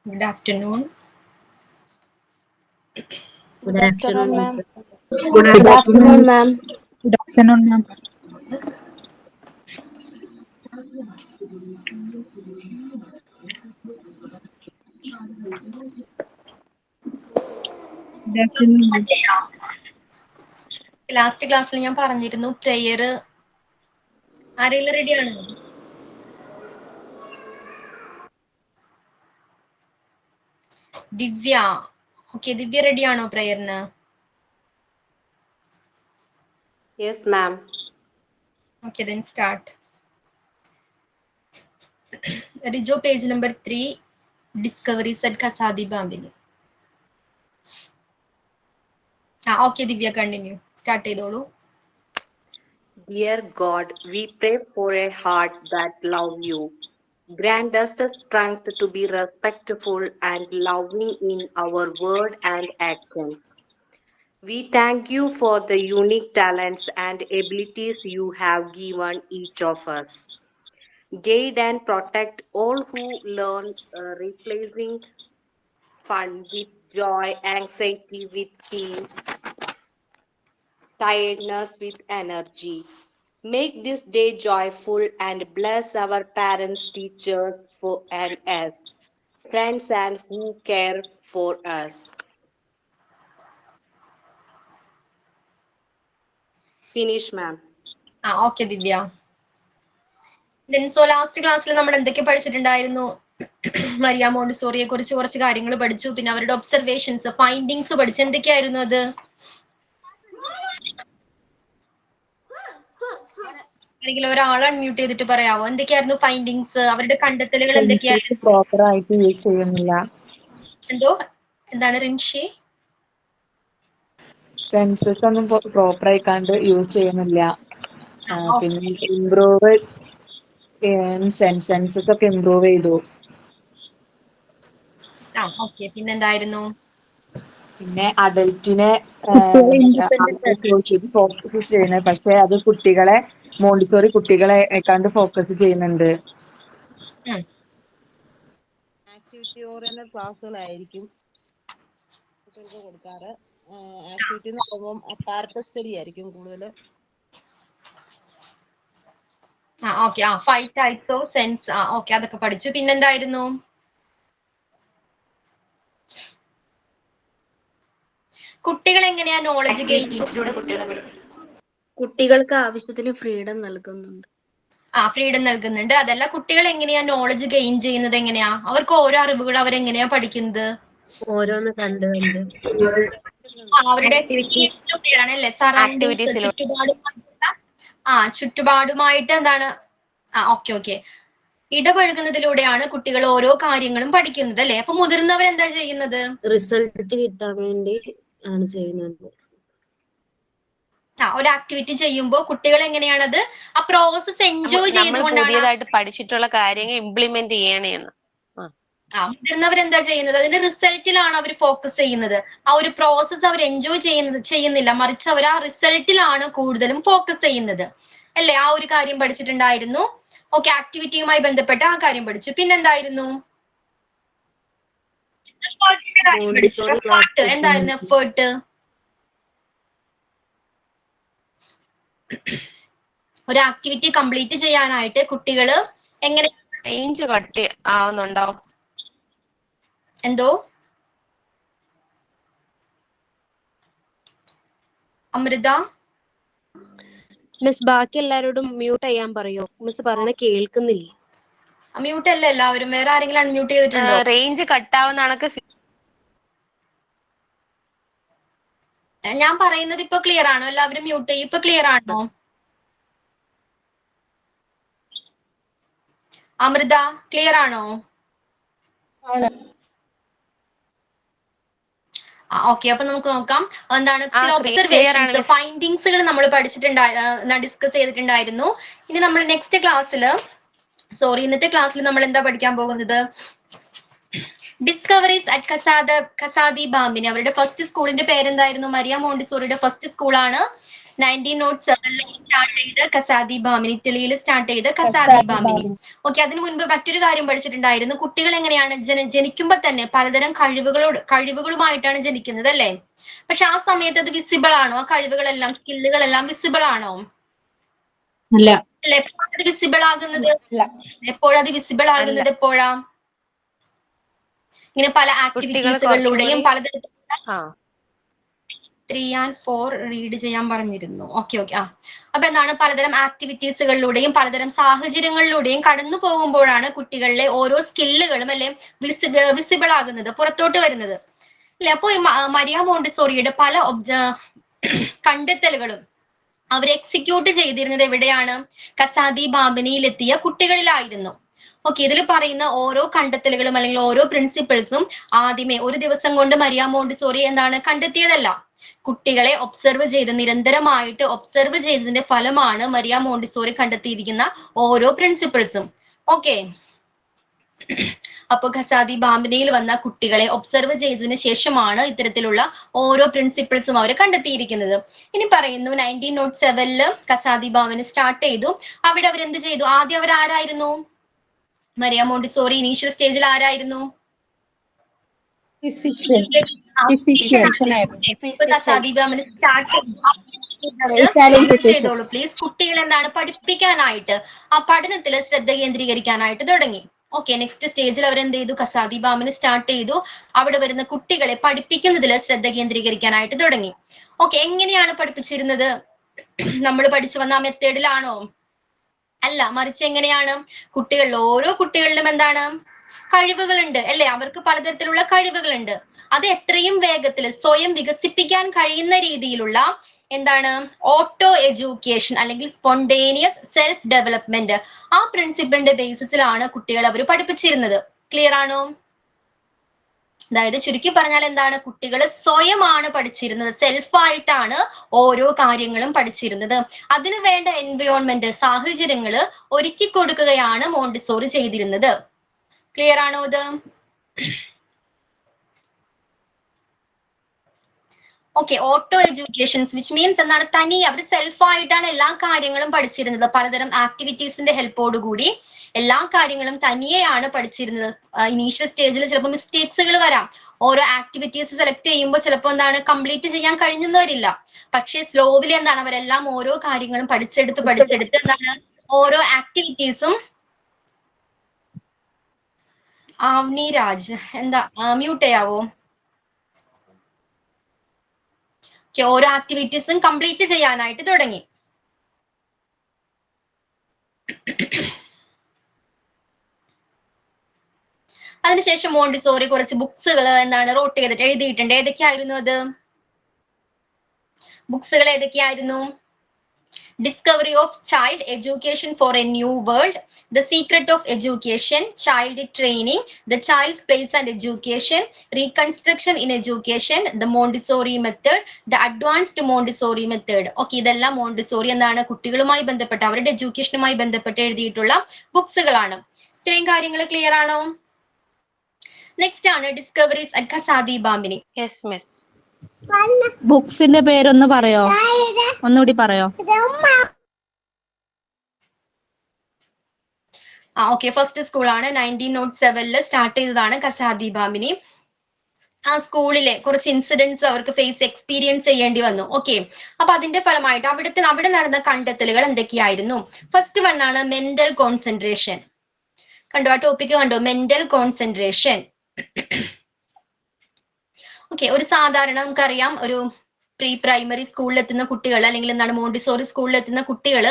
Good afternoon. Good afternoon, ma'am. sir. Good afternoon, ma'am. Good afternoon, ma'am. Good afternoon, ma'am. Last ക്ലാസ്സിൽ ഞാൻ പറഞ്ഞിരുന്നു prayer ആരെങ്കിലും റെഡിയാണോ? ദിവ്യ. Okay, ദിവ്യ റെഡിയാണോ പ്രെയറിന്? Yes, ma'am. Okay, then start. Rijo, page number 3, Discoveries at Kasadi Bambini. Okay, Divya, continue. Start ചെയ്തോളൂ. Dear God, we pray for a heart that loves you. Grant us the strength to be respectful and loving in our word and action. We thank you for the unique talents and abilities you have given each of us. Guide and protect all who learn, replacing fun with joy, anxiety with peace, tiredness with energy. Make this day joyful and bless our parents, teachers, and us, friends, and who care for us. Finish, ma'am. Okay Divya. So last ക്ലാസ്സിൽ നമ്മൾ എന്തൊക്കെ പഠിച്ചിട്ടുണ്ടായിരുന്നു? Maria മോണ്ടിസോറിയെ കുറിച്ച് കുറച്ച് കാര്യങ്ങൾ പഠിച്ചു. പിന്നെ അവരുടെ observations, findings പഠിച്ചു. എന്തൊക്കെയായിരുന്നു അത്? ആരെങ്കിലും ഒരാൾ അൺമ്യൂട്ട് ചെയ്തിട്ട് പറയാവോ? എന്തൊക്കെയായിരുന്നു ഫൈൻഡിങ്സ്? അവരുടെ കണ്ടെത്തലുകൾ എന്തൊക്കെയായിരുന്നു? പ്രോപ്പർ ആയിട്ട് യൂസ് ചെയ്യുന്നില്ല. എന്തോ എന്താണ് റിൻഷി? സെൻസസ് ഒന്നും പ്രോപ്പർ ആയിക്കാണ്ട് യൂസ് ചെയ്യുന്നില്ല. പിന്നെ ഇംപ്രൂവ് സെൻസസ് ഒക്കെ ഇംപ്രൂവ് ചെയ്തു. പിന്നെന്തായിരുന്നു? പിന്നെ അഡൽറ്റിനെ ഫോക്കസ് ചെയ്യുന്നത്, പക്ഷെ അത് കുട്ടികളെ മോണ്ടിസോറി കുട്ടികളെ കണ്ട് ഫോക്കസ് ചെയ്യുന്നുണ്ട്. ആക്ടിവിറ്റി ഓറിയന്റഡ് ക്ലാസ്സുകളായിരിക്കും കുട്ടികൾക്ക് കൊടുക്കാറ്. ആക്ടിവിറ്റി എന്ന് പറയുമ്പോൾ പാർട്ട് സ്റ്റഡി ആയിരിക്കും കൂടുതൽ. Five types of sense. അതൊക്കെ പഠിച്ചു. പിന്നെന്തായിരുന്നു? കുട്ടികൾ എങ്ങനെയാ നോളജ് ഗെയിൻ ചെയ്യുന്നത്? കുട്ടികൾക്ക് ആവശ്യത്തിന് ഫ്രീഡം നൽകുന്നുണ്ട്. ഫ്രീഡം നൽകുന്നുണ്ട്. അതല്ല, കുട്ടികൾ എങ്ങനെയാ നോളജ് ഗെയിൻ ചെയ്യുന്നത്? എങ്ങനെയാ അവർക്ക് ഓരോ അറിവുകൾ അവരെങ്ങനെയാ പഠിക്കുന്നത്? ഓരോന്ന് കണ്ട് അവരുടെ ആണല്ലേ സറൗണ്ടിങ്സ്, ചുറ്റുപാടുമായിട്ട് എന്താണ് ഓക്കെ ഇടപഴകുന്നതിലൂടെയാണ് കുട്ടികൾ ഓരോ കാര്യങ്ങളും പഠിക്കുന്നത് അല്ലെ? അപ്പൊ മുതിർന്നവർ എന്താ ചെയ്യുന്നത്? റിസൾട്ട് കിട്ടാൻ വേണ്ടി ആണ് ചെയ്യുന്നത്. ഒരു ആക്ടിവിറ്റി ചെയ്യുമ്പോൾ കുട്ടികൾ എങ്ങനെയാണത് ആ പ്രോസസ് എൻജോയ് ചെയ്തുകൊണ്ടാണ് പുതിയതായിട്ട് പഠിച്ചിട്ടുള്ള കാര്യങ്ങൾ ഇംപ്ലിമെന്റ് ചെയ്യണേന്ന്. മുതിർന്നവരെന്താ ചെയ്യുന്നത്? അതിന്റെ റിസൾട്ടിലാണ് അവർ ഫോക്കസ് ചെയ്യുന്നത്. ആ ഒരു പ്രോസസ് അവർ എൻജോയ് ചെയ്യുന്നില്ല, മറിച്ച് അവർ ആ റിസൾട്ടിലാണ് കൂടുതലും ഫോക്കസ് ചെയ്യുന്നത് അല്ലെ? ആ ഒരു കാര്യം പഠിച്ചിട്ടുണ്ടായിരുന്നു. ഓക്കെ, ആക്ടിവിറ്റിയുമായി ബന്ധപ്പെട്ട ആ കാര്യം പഠിച്ചു. പിന്നെന്തായിരുന്നു? എന്തായിരുന്നു എഫേർട്ട്? ഒരു ആക്ടിവിറ്റി കംപ്ലീറ്റ് ചെയ്യാനായിട്ട് കുട്ടികൾ എങ്ങനെ? റേഞ്ച് കട്ട് ആവുന്നുണ്ടോ? എന്തോ അമൃത? മിസ് ബാക്കി എല്ലാരോടും മ്യൂട്ട് ചെയ്യാൻ പറയോ? മിസ് പറയണ കേൾക്കുന്നില്ല. മ്യൂട്ട് അല്ല എല്ലാവരും. വേറെ ആരെങ്കിലും അൺമ്യൂട്ട് ചെയ്തിട്ടുണ്ടോ? റേഞ്ച് കട്ട് ആവുന്ന ഞാൻ പറയുന്നത് ഇപ്പൊ ക്ലിയർ ആണോ? എല്ലാവരും മ്യൂട്ട് ചെയ്യും. ഇപ്പൊ ക്ലിയർ ആണോ? അമൃത, ക്ലിയർ ആണോ? ഓക്കെ, അപ്പൊ നമുക്ക് നോക്കാം എന്താണ് ഒബ്സർവേഷൻസ്, ഫൈൻഡിങ്സുകൾ നമ്മൾ ഡിസ്കസ് ചെയ്തിട്ടുണ്ടായിരുന്നു. ഇനി നമ്മൾ നെക്സ്റ്റ് ക്ലാസ്സിൽ ഇന്നത്തെ ക്ലാസ്സിൽ നമ്മൾ എന്താ പഠിക്കാൻ പോകുന്നത്? Discoveries at Casa dei Bambini. അവരുടെ ഫസ്റ്റ് സ്കൂളിന്റെ പേരെന്തായിരുന്നു? മരിയ മോണ്ടിസോറിയുടെ ഫസ്റ്റ് സ്കൂളാണ് 1907 സ്റ്റാർട്ട് ചെയ്ത കസാദി ബാമിനി, ഇറ്റലിയിൽ സ്റ്റാർട്ട് ചെയ്ത കസാദി ബാമിനി. ഓക്കെ, അതിനു മുൻപ് മറ്റൊരു കാര്യം പഠിച്ചിട്ടുണ്ടായിരുന്നു. കുട്ടികൾ എങ്ങനെയാണ് ജനിക്കുമ്പോ തന്നെ പലതരം കഴിവുകളുമായിട്ടാണ് ജനിക്കുന്നത് അല്ലേ? പക്ഷെ ആ സമയത്ത് അത് വിസിബിൾ ആണോ? ആ കഴിവുകളെല്ലാം, സ്കില്ലുകളെല്ലാം വിസിബിൾ ആണോ? അല്ല. എപ്പോഴത് വിസിബിൾ ആകുന്നത്? എപ്പോഴത് വിസിബിൾ ആകുന്നത് എപ്പോഴാ? ഇങ്ങനെ പല ആക്ടിവിറ്റീസുകളിലൂടെയും പലതരത്തിലുള്ള 3 and 4 റീഡ് ചെയ്യാൻ പറഞ്ഞിരുന്നു. ഓക്കെ. അപ്പൊ എന്താണ്, പലതരം ആക്ടിവിറ്റീസുകളിലൂടെയും പലതരം സാഹചര്യങ്ങളിലൂടെയും കടന്നു പോകുമ്പോഴാണ് കുട്ടികളിലെ ഓരോ സ്കില്ലുകളും അല്ലെ വിസിബിൾ ആകുന്നത്, പുറത്തോട്ട് വരുന്നത് അല്ലെ? അപ്പൊ മരിയ മോണ്ടിസോറിയുടെ പല കണ്ടെത്തലുകളും അവർ എക്സിക്യൂട്ട് ചെയ്തിരുന്നത് എവിടെയാണ്? കസാദി ബാമിനിയിലെത്തിയ കുട്ടികളിലായിരുന്നു. ഓക്കെ, ഇതിൽ പറയുന്ന ഓരോ കണ്ടെത്തലുകളും അല്ലെങ്കിൽ ഓരോ പ്രിൻസിപ്പിൾസും ആദ്യമേ ഒരു ദിവസം കൊണ്ട് മരിയ മോണ്ടിസോറി എന്താണ് കണ്ടെത്തിയതല്ല. കുട്ടികളെ നിരന്തരമായിട്ട് ഒബ്സർവ് ചെയ്തതിന്റെ ഫലമാണ് മരിയ മോണ്ടിസോറി കണ്ടെത്തിയിരിക്കുന്ന ഓരോ പ്രിൻസിപ്പിൾസും. ഓക്കെ, അപ്പോൾ ഖസാദി ബാമിനിയിൽ വന്ന കുട്ടികളെ ഒബ്സർവ് ചെയ്തതിന് ശേഷമാണ് ഇത്തരത്തിലുള്ള ഓരോ പ്രിൻസിപ്പിൾസും അവർ കണ്ടെത്തിയിരിക്കുന്നത്. ഇനി പറയുന്നു 1907 ഖസാദി ബാമിനി സ്റ്റാർട്ട് ചെയ്തു. അവിടെ അവരെന്ത് ചെയ്തു? ആദ്യം അവർ ആരായിരുന്നു? മരിയ മോണ്ടിസോറി ഇനീഷ്യൽ സ്റ്റേജിൽ ആരായിരുന്നു? ഖസാദി ബാമിനി സ്റ്റാർട്ട് ചെയ്തോളൂ പ്ലീസ്. കുട്ടികൾ എന്താണ് പഠിപ്പിക്കാനായിട്ട്, ആ പഠനത്തിൽ ശ്രദ്ധ കേന്ദ്രീകരിക്കാനായിട്ട് തുടങ്ങി. ഓക്കെ, നെക്സ്റ്റ് സ്റ്റേജിൽ അവരെന്ത് ചെയ്തു? ഖസാദി ബാമിനി സ്റ്റാർട്ട് ചെയ്തു. അവിടെ വരുന്ന കുട്ടികളെ പഠിപ്പിക്കുന്നതിൽ ശ്രദ്ധ കേന്ദ്രീകരിക്കാനായിട്ട് തുടങ്ങി. ഓക്കെ, എങ്ങനെയാണ് പഠിപ്പിച്ചിരുന്നത്? നമ്മൾ പഠിച്ചു വന്ന ആ മെത്തേഡിലാണോ? അല്ല, മറിച്ച് എങ്ങനെയാണ്? ഓരോ കുട്ടികളിലും എന്താണ് കഴിവുകളുണ്ട് അല്ലെ? അവർക്ക് പലതരത്തിലുള്ള കഴിവുകളുണ്ട്. അത് എത്രയും വേഗത്തിൽ സ്വയം വികസിപ്പിക്കാൻ കഴിയുന്ന രീതിയിലുള്ള എന്താണ് ഓട്ടോ എഡ്യൂക്കേഷൻ അല്ലെങ്കിൽ സ്പോണ്ടേനിയസ് സെൽഫ് ഡെവലപ്മെന്റ്, ആ പ്രിൻസിപ്പിളിന്റെ ബേസിസിലാണ് കുട്ടികളെ അവർ പഠിപ്പിച്ചിരുന്നത്. ക്ലിയർ ആണോ? അതായത് ചുരുക്കി പറഞ്ഞാൽ എന്താണ്, കുട്ടികൾ സ്വയമാണ് പഠിച്ചിരുന്നത്, സെൽഫായിട്ടാണ് ഓരോ കാര്യങ്ങളും പഠിച്ചിരുന്നത്. അതിനു വേണ്ട എൻവയോൺമെന്റ്, സാഹചര്യങ്ങൾ ഒരുക്കി കൊടുക്കുകയാണ് മോണ്ടിസോറി ചെയ്തിരുന്നത്. ക്ലിയർ ആണോ ഇത്? Okay, auto educations which means എന്താണ്, തനി അവർ സെൽഫായിട്ടാണ് എല്ലാ കാര്യങ്ങളും പഠിച്ചിരുന്നത്. പലതരം ആക്ടിവിറ്റീസിന്റെ ഹെൽപ്പോടുകൂടി എല്ലാ കാര്യങ്ങളും തനിയെയാണ് പഠിച്ചിരുന്നത്. ഇനീഷ്യൽ സ്റ്റേജിൽ ചിലപ്പോൾ മിസ്റ്റേക്സുകൾ വരാം. ഓരോ ആക്ടിവിറ്റീസ് സെലക്ട് ചെയ്യുമ്പോൾ ചിലപ്പോൾ എന്താണ് കംപ്ലീറ്റ് ചെയ്യാൻ കഴിഞ്ഞെന്ന് വരില്ല. പക്ഷേ സ്ലോവിൽ എന്താണ് അവരെല്ലാം ഓരോ കാര്യങ്ങളും പഠിച്ചെടുത്ത് എന്താണ് ഓരോ ആക്ടിവിറ്റീസും. ആവ്നി രാജ് എന്താ മ്യൂട്ട് ചെയ്യാവോ? ഓരോ ആക്ടിവിറ്റീസും കംപ്ലീറ്റ് ചെയ്യാനായിട്ട് തുടങ്ങി. അതിനുശേഷം മോണ്ടിസോറി കുറച്ച് ബുക്സുകൾ എന്താണ് റോട്ട് ചെയ്തിട്ട് എഴുതിയിട്ടുണ്ട്. ഏതൊക്കെയായിരുന്നു അത്? ബുക്സുകൾ ഏതൊക്കെയായിരുന്നു? Discovery of Child Education for a New World, The Secret of Education, Child Training, The Child's Place and Education, Reconstruction in Education, The Montessori Method, The Advanced Montessori Method. Okay, ഇതെല്ലാം Montessori എന്താണ് കുട്ടികളുമായി ബന്ധപ്പെട്ട അവരുടെ എഡ്യൂക്കേഷനുമായി ബന്ധപ്പെട്ട് എഴുതിയിട്ടുള്ള ബുക്സുകളാണ്. ഇത്രയും കാര്യങ്ങൾ clear ആണോ? നെക്സ്റ്റ് ആണ് discoveries at Casa dei Bambini. Yes miss. ബുക്സിന്റെ പേരൊന്ന് പറയോ? ഒന്നുകൂടി പറയോ? ഓക്കെ, ഫസ്റ്റ് സ്കൂളാണ് 1907 സ്റ്റാർട്ട് ചെയ്തതാണ് ഖസാദി ബാമിനി. ആ സ്കൂളിലെ കുറച്ച് ഇൻസിഡൻസ് അവർക്ക് എക്സ്പീരിയൻസ് ചെയ്യേണ്ടി വന്നു. ഓക്കെ, അപ്പൊ അതിന്റെ ഫലമായിട്ട് അവിടെ നടന്ന കണ്ടെത്തലുകൾ എന്തൊക്കെയായിരുന്നു? ഫസ്റ്റ് വൺ ആണ് മെന്റൽ കോൺസെൻട്രേഷൻ. കണ്ടോ ആ ടോപ്പിക് കണ്ടോ? Mental concentration. ഓക്കെ, ഒരു സാധാരണ നമുക്കറിയാം ഒരു പ്രീ പ്രൈമറി സ്കൂളിൽ എത്തുന്ന കുട്ടികൾ അല്ലെങ്കിൽ എന്താണ് മോണ്ടിസോറി സ്കൂളിൽ എത്തുന്ന കുട്ടികൾ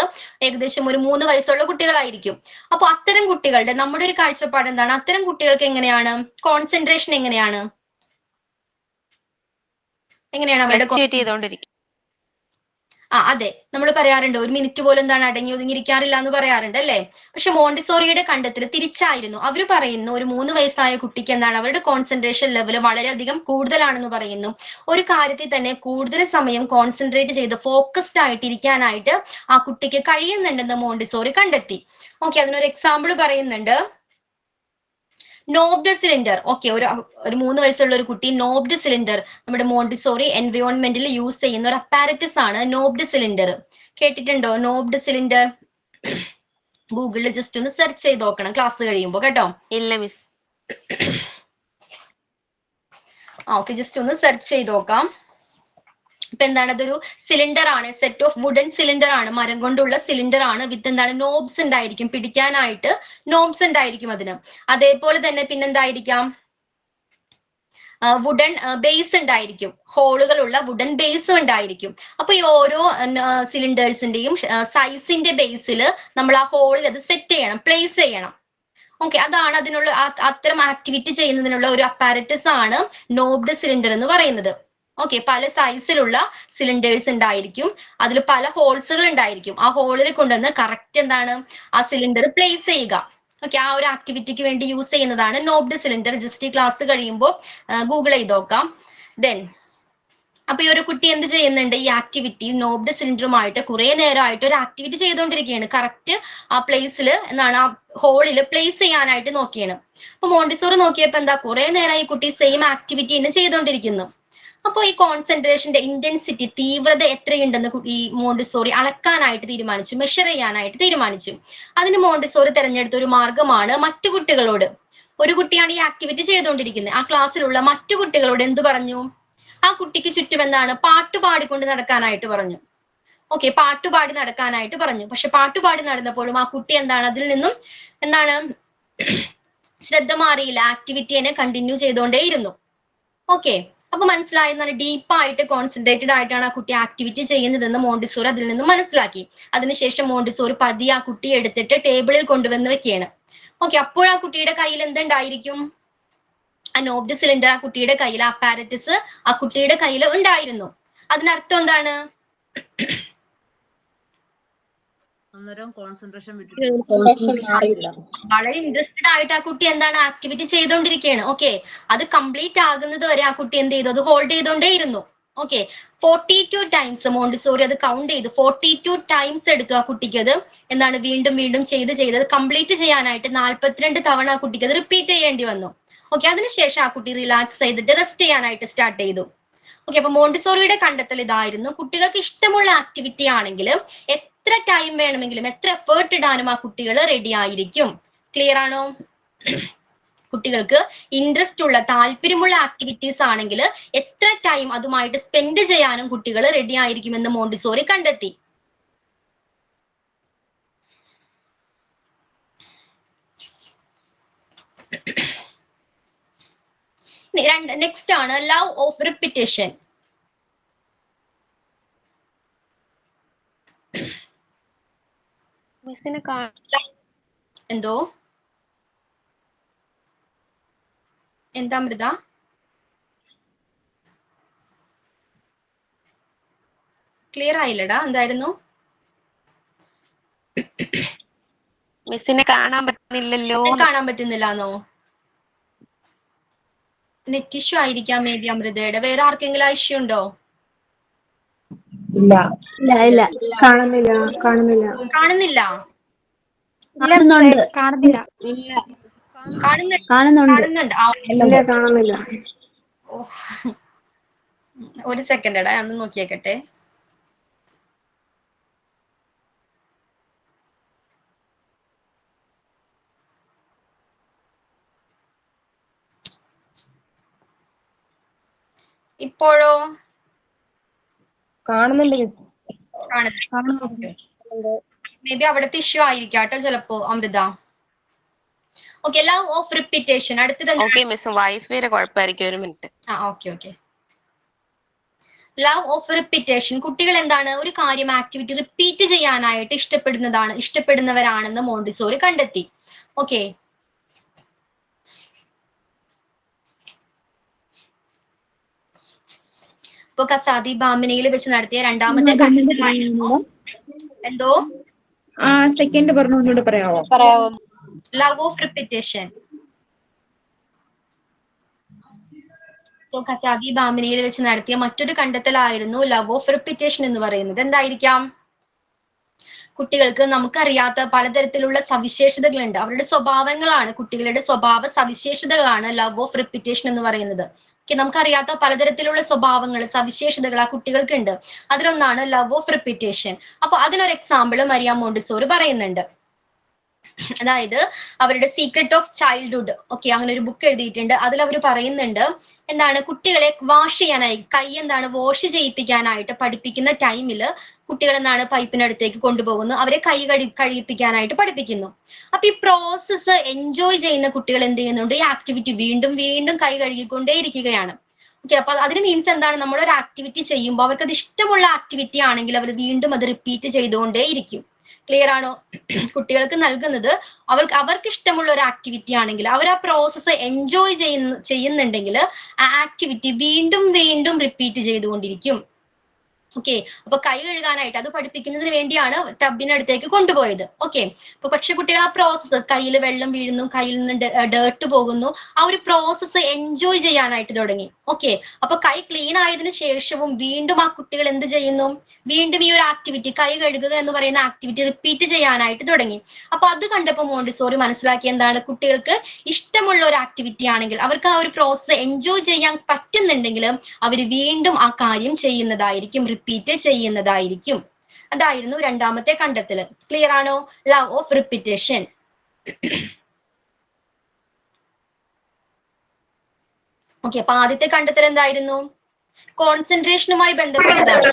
ഏകദേശം ഒരു 3 വയസ്സുള്ള കുട്ടികളായിരിക്കും. അപ്പൊ അത്തരം കുട്ടികളുടെ നമ്മുടെ ഒരു കാഴ്ചപ്പാട് എന്താണ്? അത്തരം കുട്ടികൾക്ക് എങ്ങനെയാണ് കോൺസെൻട്രേഷൻ? എങ്ങനെയാണ് അവരുടെ അതെ, നമ്മൾ പറയാറുണ്ട് 1 മിനിറ്റ് പോലും എന്താണ് അടങ്ങി ഒതുങ്ങിയിരിക്കാറില്ല എന്ന് പറയാറുണ്ട് അല്ലെ? പക്ഷെ മോണ്ടിസോറിയുടെ കണ്ടെത്തൽ തിരിച്ചായിരുന്നു. അവർ പറയുന്നു ഒരു 3 വയസ്സായ കുട്ടിക്ക് എന്താണ് അവരുടെ കോൺസെൻട്രേഷൻ ലെവൽ വളരെയധികം കൂടുതലാണെന്ന് പറയുന്നു. ഒരു കാര്യത്തിൽ തന്നെ കൂടുതൽ സമയം കോൺസെൻട്രേറ്റ് ചെയ്ത് ഫോക്കസ്ഡ് ആയിട്ടിരിക്കാനായിട്ട് ആ കുട്ടിക്ക് കഴിയുന്നുണ്ടെന്ന് മോണ്ടിസോറി കണ്ടെത്തി. ഓക്കെ, അതിനൊരു എക്സാമ്പിൾ പറയുന്നുണ്ട്. നോബ്ഡ് സിലിണ്ടർ. ഓക്കെ, ഒരു 3 വയസ്സുള്ള ഒരു കുട്ടി നോബ്ഡ് സിലിണ്ടർ നമ്മുടെ മോണ്ടിസോറി എൻവയോൺമെന്റിൽ യൂസ് ചെയ്യുന്ന ഒരു അപ്പാരറ്റസ് ആണ് നോബ്ഡ് സിലിണ്ടർ. കേട്ടിട്ടുണ്ടോ നോബ്ഡ് സിലിണ്ടർ? ഗൂഗിളിൽ ജസ്റ്റ് ഒന്ന് സെർച്ച് ചെയ്ത് നോക്കണം ക്ലാസ് കഴിയുമ്പോ കേട്ടോ. ഇല്ല മിസ്. ഓക്കെ, ജസ്റ്റ് ഒന്ന് സെർച്ച് ചെയ്ത് നോക്കാം. ഇപ്പൊ എന്താണ്, അതൊരു സിലിണ്ടർ ആണ്, സെറ്റ് ഓഫ് വുഡൻ സിലിണ്ടർ ആണ്, മരം കൊണ്ടുള്ള സിലിണ്ടർ ആണ്. വിത്ത് എന്താണ്, നോബ്സ് ഉണ്ടായിരിക്കും, പിടിക്കാനായിട്ട് നോബ്സ് ഉണ്ടായിരിക്കും അതിന്. അതേപോലെ തന്നെ പിന്നെന്തായിരിക്കാം, വുഡൻ ബേസ് ഉണ്ടായിരിക്കും, ഹോളുകളുള്ള വുഡൻ ബേസും ഉണ്ടായിരിക്കും. അപ്പൊ ഈ ഓരോ സിലിണ്ടേഴ്സിന്റെയും സൈസിന്റെ ബേസിൽ നമ്മൾ ആ ഹോളിൽ അത് സെറ്റ് ചെയ്യണം, പ്ലേസ് ചെയ്യണം. ഓക്കെ, അതാണ് അതിനുള്ള അത്തരം ആക്ടിവിറ്റി ചെയ്യുന്നതിനുള്ള ഒരു അപ്പാരറ്റസ് ആണ് നോബ്ഡ് സിലിണ്ടർ എന്ന് പറയുന്നത്. ഓക്കെ, പല സൈസിലുള്ള സിലിണ്ടേഴ്സ് ഉണ്ടായിരിക്കും, അതിൽ പല ഹോൾസുകൾ ഉണ്ടായിരിക്കും. ആ ഹോളിൽ കൊണ്ടുവന്ന് കറക്റ്റ് എന്താണ് ആ സിലിണ്ടർ പ്ലേസ് ചെയ്യുക. ഓക്കെ, ആ ഒരു ആക്ടിവിറ്റിക്ക് വേണ്ടി യൂസ് ചെയ്യുന്നതാണ് നോബ്ഡ് സിലിണ്ടർ. ജസ്റ്റ് ഈ ക്ലാസ് കഴിയുമ്പോൾ ഗൂഗിൾ ചെയ്ത് നോക്കാം. ദെൻ അപ്പൊ ഈ ഒരു കുട്ടി എന്ത് ചെയ്യുന്നുണ്ട്, ഈ ആക്ടിവിറ്റി നോബ്ഡ് സിലിണ്ടറുമായിട്ട് കുറെ നേരമായിട്ട് ഒരു ആക്ടിവിറ്റി ചെയ്തുകൊണ്ടിരിക്കുകയാണ്. കറക്റ്റ് ആ പ്ലേസിൽ എന്താണ് ആ ഹോളിൽ പ്ലേസ് ചെയ്യാനായിട്ട് നോക്കിയാണ്. അപ്പൊ മോണ്ടിസോറി നോക്കിയപ്പോ എന്താ, കുറെ നേരം ഈ കുട്ടി സെയിം ആക്ടിവിറ്റി തന്നെ ചെയ്തുകൊണ്ടിരിക്കുന്നു. അപ്പോൾ ഈ കോൺസെൻട്രേഷന്റെ ഇന്റൻസിറ്റി, തീവ്രത എത്രയുണ്ടെന്ന് ഈ മോണ്ടിസോറി അളക്കാനായിട്ട് തീരുമാനിച്ചു, മെഷർ ചെയ്യാനായിട്ട് തീരുമാനിച്ചു. അതിന് മോണ്ടിസോറി തെരഞ്ഞെടുത്ത ഒരു മാർഗമാണ് മറ്റു കുട്ടികളോട്, ഒരു കുട്ടിയാണ് ഈ ആക്ടിവിറ്റി ചെയ്തുകൊണ്ടിരിക്കുന്നത്, ആ ക്ലാസ്സിലുള്ള മറ്റു കുട്ടികളോട് എന്ത് പറഞ്ഞു, ആ കുട്ടിക്ക് ചുറ്റും എന്താണ് പാട്ടുപാടിക്കൊണ്ട് നടക്കാനായിട്ട് പറഞ്ഞു. ഓക്കെ, പാട്ടുപാടി നടക്കാനായിട്ട് പറഞ്ഞു. പക്ഷെ പാട്ടുപാടി നടന്നപ്പോഴും ആ കുട്ടി എന്താണ് അതിൽ നിന്നും എന്താണ് ശ്രദ്ധ മാറിയില്ല, ആക്ടിവിറ്റിയെ കണ്ടിന്യൂ ചെയ്തുകൊണ്ടേയിരുന്നു. ഓക്കെ, അപ്പൊ മനസ്സിലായെന്നാണ്, ഡീപ്പായിട്ട് കോൺസെൻട്രേറ്റഡ് ആയിട്ടാണ് ആ കുട്ടി ആക്ടിവിറ്റി ചെയ്യുന്നതെന്ന് മോണ്ടിസോറി അതിൽ നിന്ന് മനസ്സിലാക്കി. അതിനുശേഷം മോണ്ടിസോറി പതിയെ ആ കുട്ടിയെ എടുത്തിട്ട് ടേബിളിൽ കൊണ്ടുവന്ന് വെക്കുകയാണ്. ഓക്കെ, അപ്പോൾ ആ കുട്ടിയുടെ കയ്യിൽ എന്തുണ്ടായിരിക്കും, ആ നോബ്ഡ് സിലിണ്ടർ ആ കുട്ടിയുടെ കയ്യിൽ, അപ്പാരറ്റസ് ആ കുട്ടിയുടെ കയ്യിൽ ഉണ്ടായിരുന്നു. അതിനർത്ഥം എന്താണ്, അന്നേരം കോൺസെൻട്രേഷൻ വളരെ ഇൻട്രസ്റ്റഡ് ആയിട്ട് ആ കുട്ടി എന്താണ് ആക്ടിവിറ്റി ചെയ്തുകൊണ്ടിരിക്കുകയാണ്. ഓക്കെ, അത് കംപ്ലീറ്റ് ആകുന്നത് വരെ ആ കുട്ടി എന്ത് ചെയ്തു, അത് ഹോൾഡ് ചെയ്തുകൊണ്ടേയിരുന്നു. ഓക്കെ, 42 ടൈംസ് മോണ്ടിസോറി അത് കൗണ്ട് ചെയ്തു, 42 ടൈംസ് എടുത്തു ആ കുട്ടിക്ക് അത് എന്താണ് വീണ്ടും വീണ്ടും ചെയ്ത് കംപ്ലീറ്റ് ചെയ്യാനായിട്ട് 42 തവണ ആ കുട്ടിക്ക് അത് റിപ്പീറ്റ് ചെയ്യേണ്ടി വന്നു. ഓക്കെ, അതിനുശേഷം ആ കുട്ടി റിലാക്സ് ചെയ്തിട്ട് റെസ്റ്റ് ചെയ്യാനായിട്ട് സ്റ്റാർട്ട് ചെയ്തു. ഓക്കെ, അപ്പൊ മോണ്ടിസോറിയുടെ കണ്ടെത്തൽ ഇതായിരുന്നു, കുട്ടികൾക്ക് ഇഷ്ടമുള്ള ആക്ടിവിറ്റി ആണെങ്കിൽ എത്ര ടൈം വേണമെങ്കിലും എത്ര എഫേർട്ട് ഇടാനും ആ കുട്ടികൾ റെഡി ആയിരിക്കും. ക്ലിയർ ആണോ? കുട്ടികൾക്ക് ഇൻട്രസ്റ്റ് ഉള്ള താല്പര്യമുള്ള ആക്ടിവിറ്റീസ് ആണെങ്കിൽ എത്ര ടൈം അതുമായിട്ട് സ്പെൻഡ് ചെയ്യാനും കുട്ടികൾ റെഡി ആയിരിക്കുമെന്ന് മോണ്ടിസോറി കണ്ടെത്തി. നെക്സ്റ്റ് ആണ് ലവ് ഓഫ് റിപ്പിറ്റേഷൻ. മിസ്സിനെ എന്തോ എന്താ മൃത? ക്ലിയർ ആയില്ലടാ, എന്തായിരുന്നു? മിസ്സിനെ കാണാൻ പറ്റുന്നില്ലല്ലോ. കാണാൻ പറ്റുന്നില്ലാന്നോ? നെറ്റ് ഇഷ്യൂ ആയിരിക്കാം മേ ബി അമൃതയുടെ. വേറെ ആർക്കെങ്കിലും ആ ഇഷ്യൂ ഉണ്ടോ? ഇല്ല ഇല്ല കാണുന്നില്ല. കാണുന്നില്ല? കാണുന്നുണ്ട്. കാണുന്നില്ല. കാണുന്നുണ്ട്. ഇല്ല കാണുന്നില്ല. ഒരു സെക്കൻഡ് എടാ, ഒന്ന് നോക്കിയേക്കട്ടെ. ഇപ്പോഴോ? കാണുന്നുണ്ട് മിസ്. മേ ബി അവിടുത്തെ ഇഷ്യൂ ആയിരിക്കാട്ടോ ചിലപ്പോ Amrutha. Okay, love of repetition. അടുത്തത് ഓക്കെ മിസ്, വൈഫൈയുടെ കുഴപ്പമായിരിക്കും, ഒരു minute. Okay. Love of repetition, കുട്ടികൾ എന്താണ് ഒരു കാര്യം ആക്ടിവിറ്റി റിപ്പീറ്റ് ചെയ്യാനായിട്ട് ഇഷ്ടപ്പെടുന്നവരാണെന്ന് മോണ്ടിസോറി കണ്ടെത്തി. ഓക്കെ, ഇപ്പൊ കസാദി ബാമിനയിൽ വെച്ച് നടത്തിയ രണ്ടാമത്തെ എന്തോ സെക്കൻഡ് പറഞ്ഞു, ഒന്നുകൂടെ പറയാമോ? Love of repetition. കസാദി ബാമിനയിൽ വെച്ച് നടത്തിയ മറ്റൊരു കണ്ടെത്തലായിരുന്നു ലവ് ഓഫ് റിപ്പീറ്റേഷൻ എന്ന് പറയുന്നത്. എന്തായിരിക്കാം? കുട്ടികൾക്ക് നമുക്കറിയാത്ത പലതരത്തിലുള്ള സവിശേഷതകളുണ്ട്. അവരുടെ സ്വഭാവങ്ങളാണ്, കുട്ടികളുടെ സ്വഭാവ സവിശേഷതകളാണ് ലവ് ഓഫ് റിപ്പീറ്റേഷൻ എന്ന് പറയുന്നത്. നമുക്കറിയാത്ത പലതരത്തിലുള്ള സ്വഭാവങ്ങൾ, സവിശേഷതകൾ ആ കുട്ടികൾക്കുണ്ട്. അതിലൊന്നാണ് ലവ് ഓഫ് റിപ്പീറ്റേഷൻ. അപ്പൊ അതിനൊരു എക്സാമ്പിൾ മരിയ മോണ്ടിസോറി പറയുന്നുണ്ട്. അതായത് അവരുടെ സീക്രട്ട് ഓഫ് ചൈൽഡ്ഹുഡ്, ഓക്കെ, അങ്ങനെ ഒരു ബുക്ക് എഴുതിയിട്ടുണ്ട്. അതിൽ അവർ പറയുന്നുണ്ട് എന്താണ്, കുട്ടികളെ വാഷ് ചെയ്യാനായി കൈ വാഷ് ചെയ്യിപ്പിക്കാനായിട്ട് പഠിപ്പിക്കുന്ന ടൈമില് കുട്ടികൾ പൈപ്പിനടുത്തേക്ക് കൊണ്ടുപോകുന്നു, അവരെ കൈ കഴിപ്പിക്കാനായിട്ട് പഠിപ്പിക്കുന്നു. അപ്പൊ ഈ പ്രോസസ്സ് എൻജോയ് ചെയ്യുന്ന കുട്ടികൾ എന്ത് ചെയ്യുന്നുണ്ട്, ഈ ആക്ടിവിറ്റി വീണ്ടും വീണ്ടും കൈ കഴുകിക്കൊണ്ടേ ഇരിക്കുകയാണ്. ഓക്കെ, അപ്പൊ അതിന് മീൻസ് എന്താണ്, നമ്മളൊരു ആക്ടിവിറ്റി ചെയ്യുമ്പോൾ അവർക്ക് അത് ഇഷ്ടമുള്ള ആക്ടിവിറ്റി ആണെങ്കിൽ അവർ വീണ്ടും അത് റിപ്പീറ്റ് ചെയ്തുകൊണ്ടേ ഇരിക്കും. ക്ലിയർ ആണോ? കുട്ടികൾക്ക് നൽകുന്നത് അവർക്ക് ഇഷ്ടമുള്ള ഒരു ആക്ടിവിറ്റി ആണെങ്കിൽ, അവർ ആ പ്രോസസ്സ് എൻജോയ് ചെയ്യുന്നുണ്ടെങ്കിൽ ആ ആക്ടിവിറ്റി വീണ്ടും വീണ്ടും റിപ്പീറ്റ് ചെയ്തുകൊണ്ടിരിക്കും. ഓക്കെ, അപ്പൊ കൈ കഴുകാനായിട്ട് അത് പഠിപ്പിക്കുന്നതിന് വേണ്ടിയാണ് ടബിനടുത്തേക്ക് കൊണ്ടുപോയത്. ഓക്കെ, അപ്പൊ പക്ഷെ കുട്ടികൾ ആ പ്രോസസ്സ്, കയ്യിൽ വെള്ളം വീഴുന്നു, കയ്യിൽ നിന്ന് ഡേർട്ട് പോകുന്നു, ആ ഒരു പ്രോസസ്സ് എൻജോയ് ചെയ്യാനായിട്ട് തുടങ്ങി. ഓക്കെ, അപ്പൊ കൈ ക്ലീൻ ആയതിനു ശേഷവും വീണ്ടും ആ കുട്ടികൾ എന്ത് ചെയ്യുന്നു, വീണ്ടും ഈ ഒരു ആക്ടിവിറ്റി, കൈ കഴുകുക എന്ന് പറയുന്ന ആക്ടിവിറ്റി റിപ്പീറ്റ് ചെയ്യാനായിട്ട് തുടങ്ങി. അപ്പൊ അത് കണ്ടപ്പോൾ മോണ്ടിസോറി മനസ്സിലാക്കി എന്താണ്, കുട്ടികൾക്ക് ഇഷ്ടമുള്ള ഒരു ആക്ടിവിറ്റി ആണെങ്കിൽ, അവർക്ക് ആ ഒരു പ്രോസസ്സ് എൻജോയ് ചെയ്യാൻ പറ്റുന്നുണ്ടെങ്കിൽ അവർ വീണ്ടും ആ കാര്യം ചെയ്യുന്നതായിരിക്കും, റിപ്പീറ്റ് ചെയ്യുന്നതായിരിക്കും. അതായിരുന്നു രണ്ടാമത്തെ കണ്ടെത്തൽ. ക്ലിയർ ആണോ? Love of repetition. ഓക്കെ, അപ്പൊ ആദ്യത്തെ കണ്ടെത്തൽ എന്തായിരുന്നു? കോൺസെൻട്രേഷനുമായി ബന്ധപ്പെട്ടതാണ്.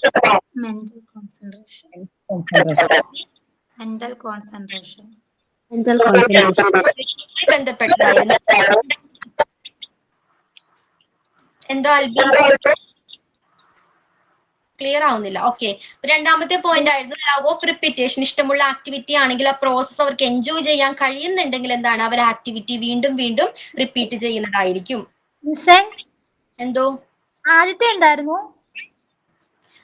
ബന്ധപ്പെട്ടതായിരുന്നു. എന്താ ക്ലിയർ ആവുന്നില്ല? ഓക്കെ, രണ്ടാമത്തെ പോയിന്റ് ആയിരുന്നു ലവ് ഓഫ് റിപ്പീറ്റേഷൻ. ഇഷ്ടമുള്ള ആക്ടിവിറ്റി ആണെങ്കിൽ ആ പ്രോസസ് അവർക്ക് എൻജോയ് ചെയ്യാൻ കഴിയുന്നുണ്ടെങ്കിൽ എന്താണ്, അവർ ആക്ടിവിറ്റി വീണ്ടും വീണ്ടും റിപ്പീറ്റ് ചെയ്യുന്നതായിരിക്കും. എന്തോ ആദ്യത്തെ എന്തായിരുന്നു?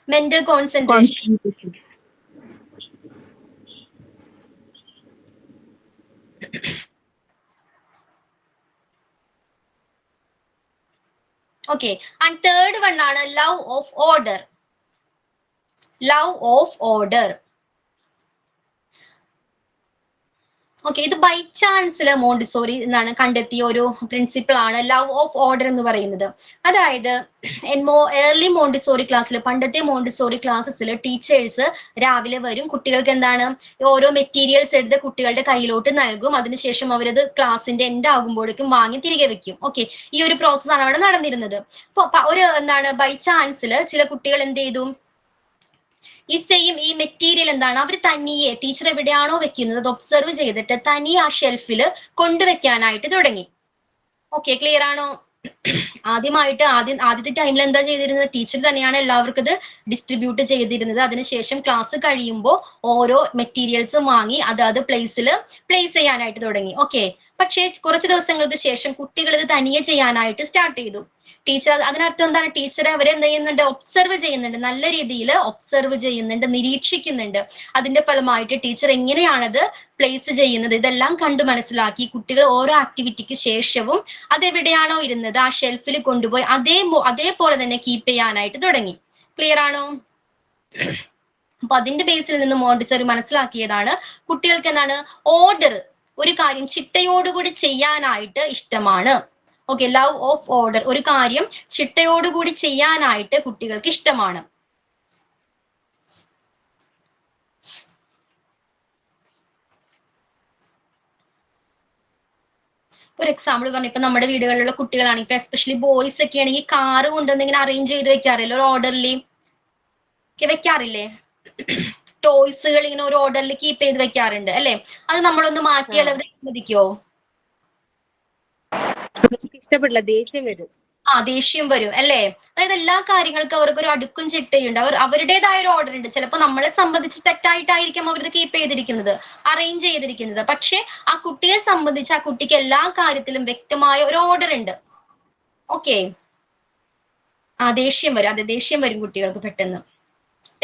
Mental concentration. Okay, and third one ആണ് love of order. Love of order. Okay, ഇത് ബൈ ചാൻസിൽ മോണ്ടിസോറി കണ്ടെത്തിയ ഒരു പ്രിൻസിപ്പിൾ ആണ് ലവ് ഓഫ് ഓർഡർ എന്ന് പറയുന്നത്. അതായത് ഏർലി മോണ്ടിസോറി ക്ലാസ്സിൽ, പണ്ടത്തെ മോണ്ടിസോറി ക്ലാസ്സസിൽ ടീച്ചേഴ്സ് രാവിലെ വരും, കുട്ടികൾക്ക് ഓരോ മെറ്റീരിയൽസ് എടുത്ത് കുട്ടികളുടെ കയ്യിലോട്ട് നൽകും. അതിനുശേഷം അവരത് ക്ലാസ്സിന്റെ എൻഡ് ആകുമ്പോഴേക്കും വാങ്ങി തിരികെ വെക്കും. ഓക്കെ, ഈ ഒരു പ്രോസസ്സാണ് അവിടെ നടന്നിരുന്നത്. അപ്പൊ ഒരു ബൈ ചാൻസിൽ ചില കുട്ടികൾ എന്ത് ചെയ്തു, ഈ മെറ്റീരിയൽ അവർ തനിയെ ടീച്ചർ എവിടെയാണോ വെക്കുന്നത് അത് ഒബ്സർവ് ചെയ്തിട്ട് തനിയെ ആ ഷെൽഫിൽ കൊണ്ടുവെക്കാനായിട്ട് തുടങ്ങി. ഓക്കെ, ക്ലിയർ ആണോ? ആദ്യത്തെ ടൈമിൽ എന്താ ചെയ്തിരുന്നത്, ടീച്ചർ തന്നെയാണ് എല്ലാവർക്കും ഇത് ഡിസ്ട്രിബ്യൂട്ട് ചെയ്തിരുന്നത്. അതിനുശേഷം ക്ലാസ് കഴിയുമ്പോൾ ഓരോ മെറ്റീരിയൽസ് വാങ്ങി അത് പ്ലേസ് ചെയ്യാനായിട്ട് തുടങ്ങി. ഓക്കെ, പക്ഷേ കുറച്ച് ദിവസങ്ങൾക്ക് ശേഷം കുട്ടികൾ ഇത് തനിയെ ചെയ്യാനായിട്ട് സ്റ്റാർട്ട് ചെയ്തു. ടീച്ചർ, അതിനർത്ഥം എന്താണ്, ടീച്ചർ അവരെ എന്ത് ചെയ്യുന്നുണ്ട്, ഒബ്സർവ് ചെയ്യുന്നുണ്ട്, നല്ല രീതിയിൽ ഒബ്സർവ് ചെയ്യുന്നുണ്ട്, നിരീക്ഷിക്കുന്നുണ്ട്. അതിന്റെ ഫലമായിട്ട് ടീച്ചർ എങ്ങനെയാണത് പ്ലേസ് ചെയ്യുന്നത് ഇതെല്ലാം കണ്ടു മനസ്സിലാക്കി കുട്ടികൾ ഓരോ ആക്ടിവിറ്റിക്ക് ശേഷവും അതെവിടെയാണോ ഇരുന്നത് ആ ഷെൽഫിൽ കൊണ്ടുപോയി അതേപോലെ തന്നെ കീപ്പ് ചെയ്യാനായിട്ട് തുടങ്ങി. ക്ലിയർ ആണോ? അപ്പൊ അതിന്റെ ബേസിൽ നിന്ന് മോണ്ടിസോറി മനസ്സിലാക്കിയതാണ് കുട്ടികൾക്ക് ഓർഡർ, ഒരു കാര്യം ചിട്ടയോടുകൂടി ചെയ്യാനായിട്ട് ഇഷ്ടമാണ്. ഓക്കെ, ലവ് ഓഫ് ഓർഡർ, ഒരു കാര്യം ചിട്ടയോടുകൂടി ചെയ്യാനായിട്ട് കുട്ടികൾക്ക് ഇഷ്ടമാണ്. ഒരു എക്സാമ്പിൾ പറഞ്ഞു, ഇപ്പൊ നമ്മുടെ വീടുകളിലുള്ള കുട്ടികളാണെങ്കിൽ, ഇപ്പൊ എസ്പെഷ്യലി ബോയ്സ് ഒക്കെ ആണെങ്കിൽ കാറ് കൊണ്ടുവന്ന് ഇങ്ങനെ അറേഞ്ച് ചെയ്ത് വെക്കാറില്ല, ഒരു ഓർഡറിൽ വെക്കാറില്ലേ? ടോയ്സുകൾ ഇങ്ങനെ ഒരു ഓർഡറിൽ കീപ്പ് ചെയ്ത് വെക്കാറുണ്ട് അല്ലെ? അത് നമ്മളൊന്ന് മാറ്റിയാൽ അവർ അനുവദിക്കോ? ഇഷ്ടപ്പെടില്ല, ദേഷ്യം വരും. ദേഷ്യം വരും അല്ലേ? അതായത് എല്ലാ കാര്യങ്ങൾക്കും അവർക്ക് ഒരു അടുക്കും ചിട്ടയുണ്ട്, അവരുടേതായ ഒരു ഓർഡർ ഉണ്ട്. ചിലപ്പോൾ നമ്മളെ സംബന്ധിച്ച് തെറ്റായിട്ടായിരിക്കും അവരത് കീപ്പ് ചെയ്തിരിക്കുന്നത്, അറേഞ്ച് ചെയ്തിരിക്കുന്നത്. പക്ഷെ ആ കുട്ടിയെ സംബന്ധിച്ച് ആ കുട്ടിക്ക് എല്ലാ കാര്യത്തിലും വ്യക്തമായ ഒരു ഓർഡർ ഉണ്ട്. ഓക്കെ, ദേഷ്യം വരും, ദേഷ്യം വരും കുട്ടികൾക്ക് പെട്ടെന്ന്.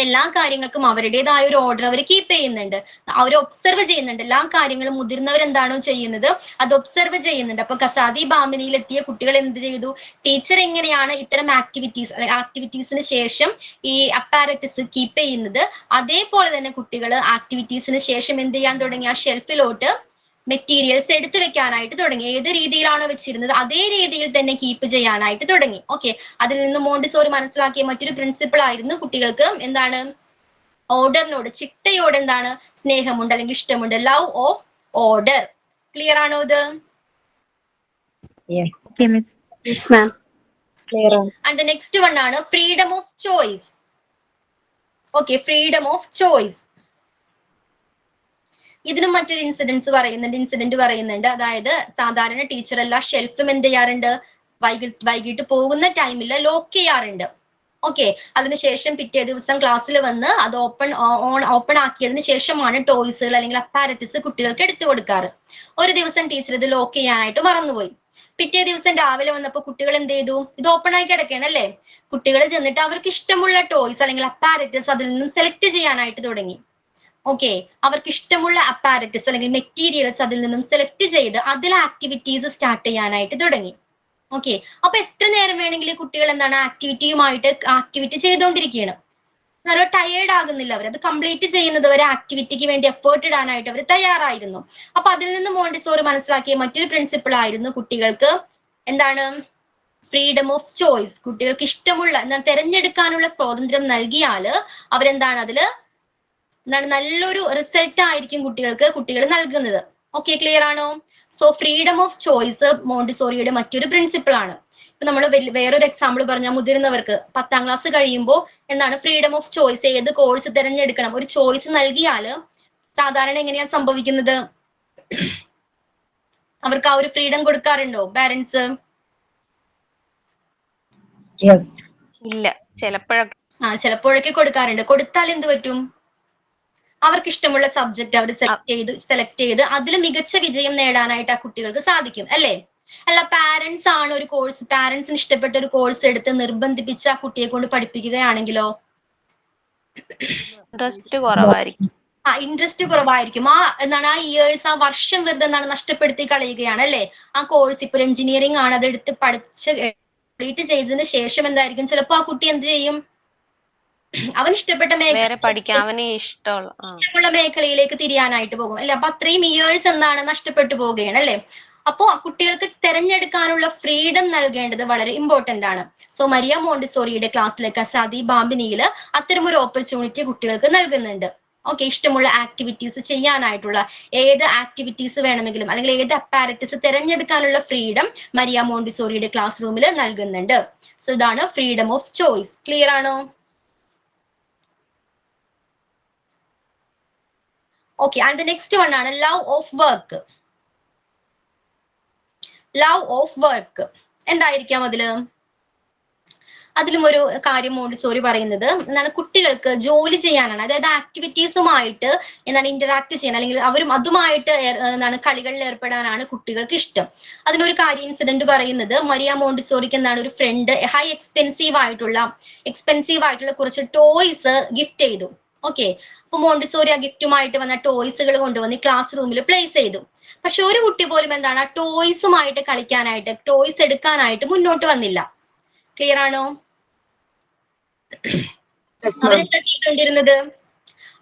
എല്ലാ കാര്യങ്ങൾക്കും അവരുടേതായ ഒരു ഓർഡർ അവർ കീപ്പ് ചെയ്യുന്നുണ്ട്, അവർ ഒബ്സർവ് ചെയ്യുന്നുണ്ട്. എല്ലാ കാര്യങ്ങളും മുതിർന്നവർ എന്താണോ ചെയ്യുന്നത് അത് ഒബ്സർവ് ചെയ്യുന്നുണ്ട്. അപ്പൊ കസാദി ബാമിനിയിൽ എത്തിയ കുട്ടികൾ എന്ത് ചെയ്തു? ടീച്ചർ എങ്ങനെയാണ് ഇത്തരം ആക്ടിവിറ്റീസിന് ശേഷം ഈ അപ്പാരറ്റസ് കീപ്പ് ചെയ്യുന്നത്, അതേപോലെ തന്നെ കുട്ടികൾ ആക്ടിവിറ്റീസിന് ശേഷം എന്ത് ചെയ്യാൻ തുടങ്ങി? ആ ഷെൽഫിലോട്ട് മെറ്റീരിയൽസ് എടുത്തു വെക്കാനായിട്ട് തുടങ്ങി. ഏത് രീതിയിലാണോ വെച്ചിരുന്നത് അതേ രീതിയിൽ തന്നെ കീപ്പ് ചെയ്യാനായിട്ട് തുടങ്ങി. ഓക്കെ, അതിൽ നിന്ന് മോണ്ടിസോറി മനസ്സിലാക്കിയ മറ്റൊരു പ്രിൻസിപ്പിൾ ആയിരുന്നു കുട്ടികൾക്ക് എന്താണ്? ഓർഡറിനോട്, ചിട്ടയോട് എന്താണ്? സ്നേഹമുണ്ട് അല്ലെങ്കിൽ ഇഷ്ടമുണ്ട്. Love of order. ക്ലിയർ ആണോ ഇത്? ആൻഡ് ദ നെക്സ്റ്റ് വൺ ആണ് freedom of choice. Okay, freedom of choice. ഇതിനും മറ്റൊരു ഇൻസിഡന്റ് പറയുന്നുണ്ട്. അതായത് സാധാരണ ടീച്ചർ എല്ലാ ഷെൽഫും എന്ത് ചെയ്യാറുണ്ട്? വൈകിട്ട് പോകുന്ന ടൈമിൽ ലോക്ക് ചെയ്യാറുണ്ട്. ഓക്കെ, അതിനുശേഷം പിറ്റേ ദിവസം ക്ലാസ്സിൽ വന്ന് അത് ഓപ്പൺ ആക്കിയതിന് ശേഷമാണ് ടോയ്സുകൾ അല്ലെങ്കിൽ അപ്പാരറ്റസ് കുട്ടികൾക്ക് എടുത്തു കൊടുക്കാറ്. ഒരു ദിവസം ടീച്ചർ ഇത് ലോക്ക് ചെയ്യാനായിട്ട് മറന്നുപോയി. പിറ്റേ ദിവസം രാവിലെ വന്നപ്പോൾ കുട്ടികൾ എന്ത് ചെയ്തു? ഇത് ഓപ്പൺ ആയി കിടക്കണം അല്ലേ? കുട്ടികൾ ചെന്നിട്ട് അവർക്ക് ഇഷ്ടമുള്ള ടോയ്സ് അല്ലെങ്കിൽ അപ്പാരറ്റസ് അതിൽ നിന്നും സെലക്ട് ചെയ്യാനായിട്ട് തുടങ്ങി. ഓക്കെ, അവർക്ക് ഇഷ്ടമുള്ള അപ്പാരറ്റസ് അല്ലെങ്കിൽ മെറ്റീരിയൽസ് അതിൽ നിന്നും സെലക്ട് ചെയ്ത് അതിൽ ആക്ടിവിറ്റീസ് സ്റ്റാർട്ട് ചെയ്യാനായിട്ട് തുടങ്ങി. ഓക്കെ, അപ്പൊ എത്ര നേരം വേണമെങ്കിലും കുട്ടികൾ എന്താണ് ആക്ടിവിറ്റി ചെയ്തുകൊണ്ടിരിക്കുകയാണ്. നല്ല ടയേർഡ് ആകുന്നില്ല അവർ. അത് കംപ്ലീറ്റ് ചെയ്യുന്നത് വരെ ആക്ടിവിറ്റിക്ക് വേണ്ടി എഫേർട്ട് ഇടാനായിട്ട് അവർ തയ്യാറായിരുന്നു. അപ്പൊ അതിൽ നിന്ന് മോണ്ടിസോറി മനസ്സിലാക്കിയ മറ്റൊരു പ്രിൻസിപ്പിൾ ആയിരുന്നു കുട്ടികൾക്ക് എന്താണ്? Freedom of choice. കുട്ടികൾക്ക് ഇഷ്ടമുള്ള തിരഞ്ഞെടുക്കാനുള്ള സ്വാതന്ത്ര്യം നൽകിയാൽ അവരെന്താണ് അതില് നല്ലൊരു റിസൾട്ട് ആയിരിക്കും കുട്ടികൾ നൽകുന്നത്. ഓക്കെ, ക്ലിയർ ആണോ? സോ ഫ്രീഡം ഓഫ് ചോയ്സ് മോണ്ടിസോറിയുടെ മറ്റൊരു പ്രിൻസിപ്പിൾ ആണ്. ഇപ്പൊ നമ്മൾ വേറൊരു എക്സാമ്പിൾ പറഞ്ഞാൽ മുതിർന്നവർക്ക് 10ാം ക്ലാസ് കഴിയുമ്പോൾ എന്താണ് ഫ്രീഡം ഓഫ് ചോയ്സ്, ഏത് കോഴ്സ് തിരഞ്ഞെടുക്കണം ഒരു ചോയ്സ് നൽകിയാൽ സാധാരണ എങ്ങനെയാ സംഭവിക്കുന്നത്? അവർക്ക് ആ ഒരു ഫ്രീഡം കൊടുക്കാറുണ്ടോ പാരന്റ്സ്? ഇല്ല, ചിലപ്പോഴൊക്കെ കൊടുക്കാറുണ്ട്. കൊടുത്താൽ എന്ത് പറ്റും? അവർക്ക് ഇഷ്ടമുള്ള സബ്ജക്ട് അവർ സെലക്ട് ചെയ്ത് അതിൽ മികച്ച വിജയം നേടാനായിട്ട് ആ കുട്ടികൾക്ക് സാധിക്കും അല്ലേ? അല്ല, പാരന്റ്സ് ആണ് ഒരു കോഴ്സ്, പാരന്റ്സിന് ഇഷ്ടപ്പെട്ട ഒരു കോഴ്സ് എടുത്ത് നിർബന്ധിപ്പിച്ച് ആ കുട്ടിയെ കൊണ്ട് പഠിപ്പിക്കുകയാണെങ്കിലോ ഇൻട്രസ്റ്റ് കുറവായിരിക്കും. ഇൻട്രസ്റ്റ് കുറവായിരിക്കും. ആ ഇയേഴ്സ്, ആ വർഷം വെറുതെ നഷ്ടപ്പെടുത്തി കളയുകയാണ് അല്ലേ? ആ കോഴ്സ് ഇപ്പൊ എഞ്ചിനീയറിംഗ് ആണ്, അതെടുത്ത് പഠിച്ച് കംപ്ലീറ്റ് ചെയ്തതിന് ശേഷം എന്തായിരിക്കും ചിലപ്പോ ആ കുട്ടി എന്ത് ചെയ്യും? അവൻ ഇഷ്ടപ്പെട്ട ഇഷ്ടമുള്ള മേഖലയിലേക്ക് തിരിയാനായിട്ട് പോകും അല്ലെ? അപ്പൊ അത്രയും ഇയേഴ്സ് നഷ്ടപ്പെട്ടു പോവുകയാണ് അല്ലെ? അപ്പോ കുട്ടികൾക്ക് തിരഞ്ഞെടുക്കാനുള്ള ഫ്രീഡം നൽകേണ്ടത് വളരെ ഇമ്പോർട്ടന്റ് ആണ്. സോ മരിയ മോണ്ടിസോറിയുടെ ക്ലാസ്സിലെ കസാദി ബാംബിനിയിൽ അത്തരമൊരു ഓപ്പർച്യൂണിറ്റി കുട്ടികൾക്ക് നൽകുന്നുണ്ട്. ഓക്കെ, ഇഷ്ടമുള്ള ആക്ടിവിറ്റീസ് ചെയ്യാനായിട്ടുള്ള ഏത് ആക്ടിവിറ്റീസ് വേണമെങ്കിലും അല്ലെങ്കിൽ ഏത് അപ്പാരറ്റസ് തിരഞ്ഞെടുക്കാനുള്ള ഫ്രീഡം മരിയ മോണ്ടിസോറിയുടെ ക്ലാസ് റൂമിൽ നൽകുന്നുണ്ട്. സോ ഇതാണ് ഫ്രീഡം ഓഫ് ചോയ്സ്. ക്ലിയർ ആണോ? Okay, and the next one ആണ് love of work. Love of work എന്തായിരിക്കാം അതിലും ഒരു കാര്യം മോണ്ടിസോറി പറയുന്നത് കുട്ടികൾക്ക് ജോലി ചെയ്യാനാണ്. അതായത് ആക്ടിവിറ്റീസുമായിട്ട് ഇന്ററാക്ട് ചെയ്യാൻ അല്ലെങ്കിൽ അതുമായിട്ട് കളികളിൽ ഏർപ്പെടാനാണ് കുട്ടികൾക്ക് ഇഷ്ടം. അതിനൊരു കാര്യം ഇൻസിഡന്റ് പറയുന്നത് മരിയ മോണ്ടിസോറിക്ക് ഒരു ഫ്രണ്ട് ഹൈ എക്സ്പെൻസീവ് ആയിട്ടുള്ള കുറച്ച് ടോയ്സ് ഗിഫ്റ്റ് ചെയ്തു. ഓക്കെ, അപ്പൊ മോണ്ടിസോറി ആ ഗിഫ്റ്റുമായിട്ട് വന്ന ടോയ്സുകൾ കൊണ്ടുവന്ന് ക്ലാസ് റൂമിൽ പ്ലേസ് ചെയ്തു. പക്ഷെ ഒരു കുട്ടി പോലും ആ ടോയ്സുമായിട്ട് കളിക്കാനായിട്ട്, ടോയ്സ് എടുക്കാനായിട്ട് മുന്നോട്ട് വന്നില്ല. ക്ലിയർ ആണോ? അവരെന്താ ചെയ്തുകൊണ്ടിരുന്നത്?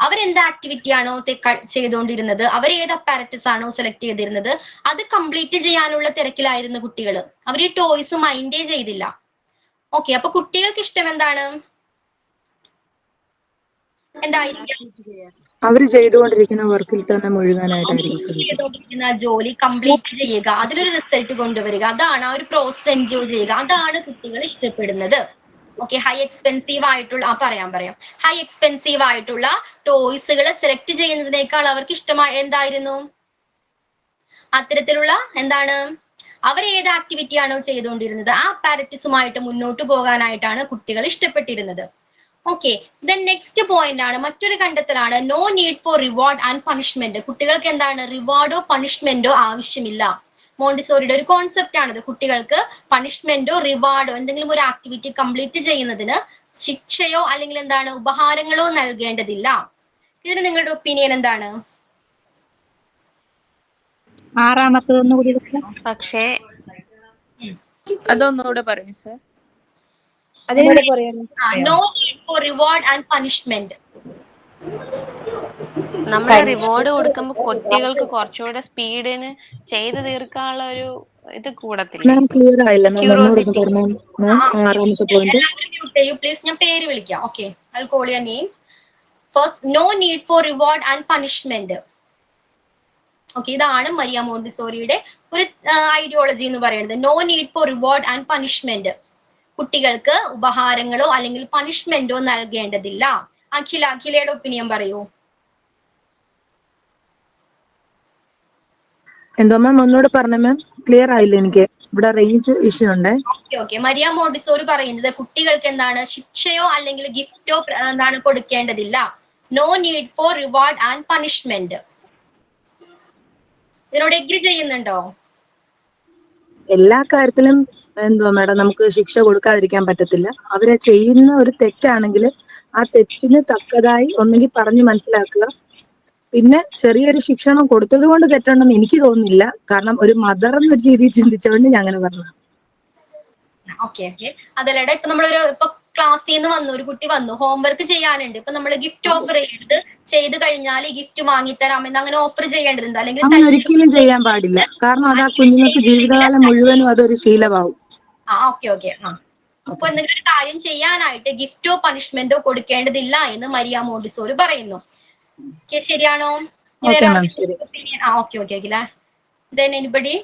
അവരെന്ത് ആക്ടിവിറ്റി ആണോ ചെയ്തുകൊണ്ടിരുന്നത്, അവർ ഏത് അപ്പാരറ്റസ് ആണോ സെലക്ട് ചെയ്തിരുന്നത് അത് കംപ്ലീറ്റ് ചെയ്യാനുള്ള തിരക്കിലായിരുന്നു കുട്ടികൾ. അവർ ഈ ടോയ്സ് മൈൻഡേ ചെയ്തില്ല. ഓക്കെ, അപ്പൊ കുട്ടികൾക്ക് ഇഷ്ടം എന്താണ്? അവര് ചെയ്തുകൊണ്ടിരിക്കുന്ന വർക്കിൽ തന്നെ മുഴുകാനായിട്ടായിരിക്കും ജോലി കംപ്ലീറ്റ് ചെയ്യുക, അതിലൊരു റിസൾട്ട് കൊണ്ടുവരിക, അതാണ് ആ ഒരു പ്രോസസ് എൻജോയ് ചെയ്യുക, അതാണ് കുട്ടികൾ ഇഷ്ടപ്പെടുന്നത്. ഓക്കെ, ഹൈ എക്സ്പെൻസീവ് ആയിട്ടുള്ള ഹൈ എക്സ്പെൻസീവ് ആയിട്ടുള്ള ടോയ്സുകൾ സെലക്ട് ചെയ്യുന്നതിനേക്കാൾ അവർക്ക് ഇഷ്ടമായ എന്തായിരുന്നു? അത്തരത്തിലുള്ള അവർ ഏത് ആക്ടിവിറ്റി ആണോ ചെയ്തുകൊണ്ടിരുന്നത് ആ അപ്പാരറ്റസുമായിട്ട് മുന്നോട്ട് പോകാനായിട്ടാണ് കുട്ടികൾ ഇഷ്ടപ്പെട്ടിരുന്നത്. ഓക്കെ, ദെൻ നെക്സ്റ്റ് പോയിന്റ് ആണ്, മറ്റൊരു കണ്ടെത്തലാണ് no need for reward and punishment. കുട്ടികൾക്ക് റിവാർഡോ പണിഷ്മെന്റോ ആവശ്യമില്ല. മോണ്ടിസോറിയുടെ ഒരു കോൺസെപ്റ്റ് ആണിത്. കുട്ടികൾക്ക് പണിഷ്മെന്റോ റിവാർഡോ എന്തെങ്കിലും ഒരു ആക്ടിവിറ്റി കംപ്ലീറ്റ് ചെയ്യുന്നതിന് ശിക്ഷയോ അല്ലെങ്കിൽ എന്താണ് ഉപഹാരങ്ങളോ നൽകേണ്ടതില്ല. ഇതിന് നിങ്ങളുടെ ഒപ്പീനിയൻ എന്താണ്? ആറാമത്തതൊന്നും കൂടി പറയാം. പക്ഷേ അതൊന്നുകൂടെ പറയും സർ. അതിനോട് പറയാം. No need for reward and punishment. നമ്മൾ റിവാർഡ് കൊടുക്കുമ്പോ കുട്ടികൾക്ക് കുറച്ചുകൂടെ സ്പീഡിന് ചെയ്ത് തീർക്കാനുള്ള ഒരു ഇത് കൂടത്തില്ലേ? മാം ക്ലിയർ ആയില്ല മാം, ഒന്നുകൂടെ ക്യൂറോസിറ്റി. പറഞ്ഞു മാം. ആറാമത്തെ പോയിന്റ്. പ്ലീസ്, ഞാൻ പേര് വിളിക്കാം. Okay, I call your name. First, no need for reward and punishment. Okay, ഇതാണ് മരിയ മോണ്ടിസോറിയുടെ ഒരു ഐഡിയോളജി എന്ന് പറയുന്നത്. No need for reward and punishment. കുട്ടികൾക്ക് ഉപഹാരങ്ങളോ അല്ലെങ്കിൽ പണിഷ്മെന്റോ നൽകേണ്ടതില്ല. അഖിലയുടെ ഒപ്പീനിയൻ പറയൂ. എന്തോ മാം ഒന്നുകൂടെ പറഞ്ഞ മാം, ക്ലിയർ ആയില്ല എനിക്ക്, ഇവിടെ റേഞ്ച് ഇഷ്യൂ ഉണ്ട്. ഓക്കെ, മരിയ മോണ്ടിസോറി പറയുന്നത് കുട്ടികൾക്ക് എന്താണ് ശിക്ഷയോ അല്ലെങ്കിൽ ഗിഫ്റ്റോ എന്താണ് കൊടുക്കേണ്ടതില്ല. No need for reward and punishment. ഇതിനോട് എഗ്രി ചെയ്യുന്നുണ്ടോ? എല്ലാ കാര്യത്തിലും എന്തോ മാഡം നമുക്ക് ശിക്ഷ കൊടുക്കാതിരിക്കാൻ പറ്റത്തില്ല. അവരെ ചെയ്യുന്ന ഒരു തെറ്റാണെങ്കിൽ ആ തെറ്റിന് തക്കതായി ഒന്നെങ്കിൽ പറഞ്ഞു മനസ്സിലാക്കുക. പിന്നെ ചെറിയൊരു ശിക്ഷണം കൊടുത്തത് കൊണ്ട് തെറ്റുണ്ടെന്ന് എനിക്ക് തോന്നുന്നില്ല. കാരണം ഒരു മദർ എന്നൊരു രീതിയിൽ ചിന്തിച്ചുകൊണ്ട് ഞാൻ അങ്ങനെ പറഞ്ഞു. ഓക്കെ, അതല്ലടാ, ഇപ്പൊ നമ്മളൊരു ഇപ്പൊ ക്ലാസ്സിൽ നിന്ന് വന്നു, ഒരു കുട്ടി വന്നു, ഹോംവർക്ക് ചെയ്യാനുണ്ട്. ഇപ്പൊ നമ്മൾ ഗിഫ്റ്റ് ഓഫർ ചെയ്ത് കഴിഞ്ഞാൽ ഈ ഗിഫ്റ്റ് വാങ്ങിത്തരാമെന്ന് അങ്ങനെ ഓഫർ ചെയ്യേണ്ടതുണ്ട്. അല്ലെങ്കിൽ അങ്ങനെ ഒരിക്കലും ചെയ്യാൻ പാടില്ല. കാരണം അത് ആ കുഞ്ഞുങ്ങൾക്ക് ജീവിതകാലം മുഴുവനും അതൊരു ശീലമാവും. ഓക്കെ. അപ്പൊ എന്തെങ്കിലും ഒരു കാര്യം ചെയ്യാനായിട്ട് ഗിഫ്റ്റോ പണിഷ്മെന്റോ കൊടുക്കേണ്ടതില്ല എന്ന് മരിയ മോണ്ടിസോറി പറയുന്നു. ശരിയാണോ? ഓക്കെ. Then anybody?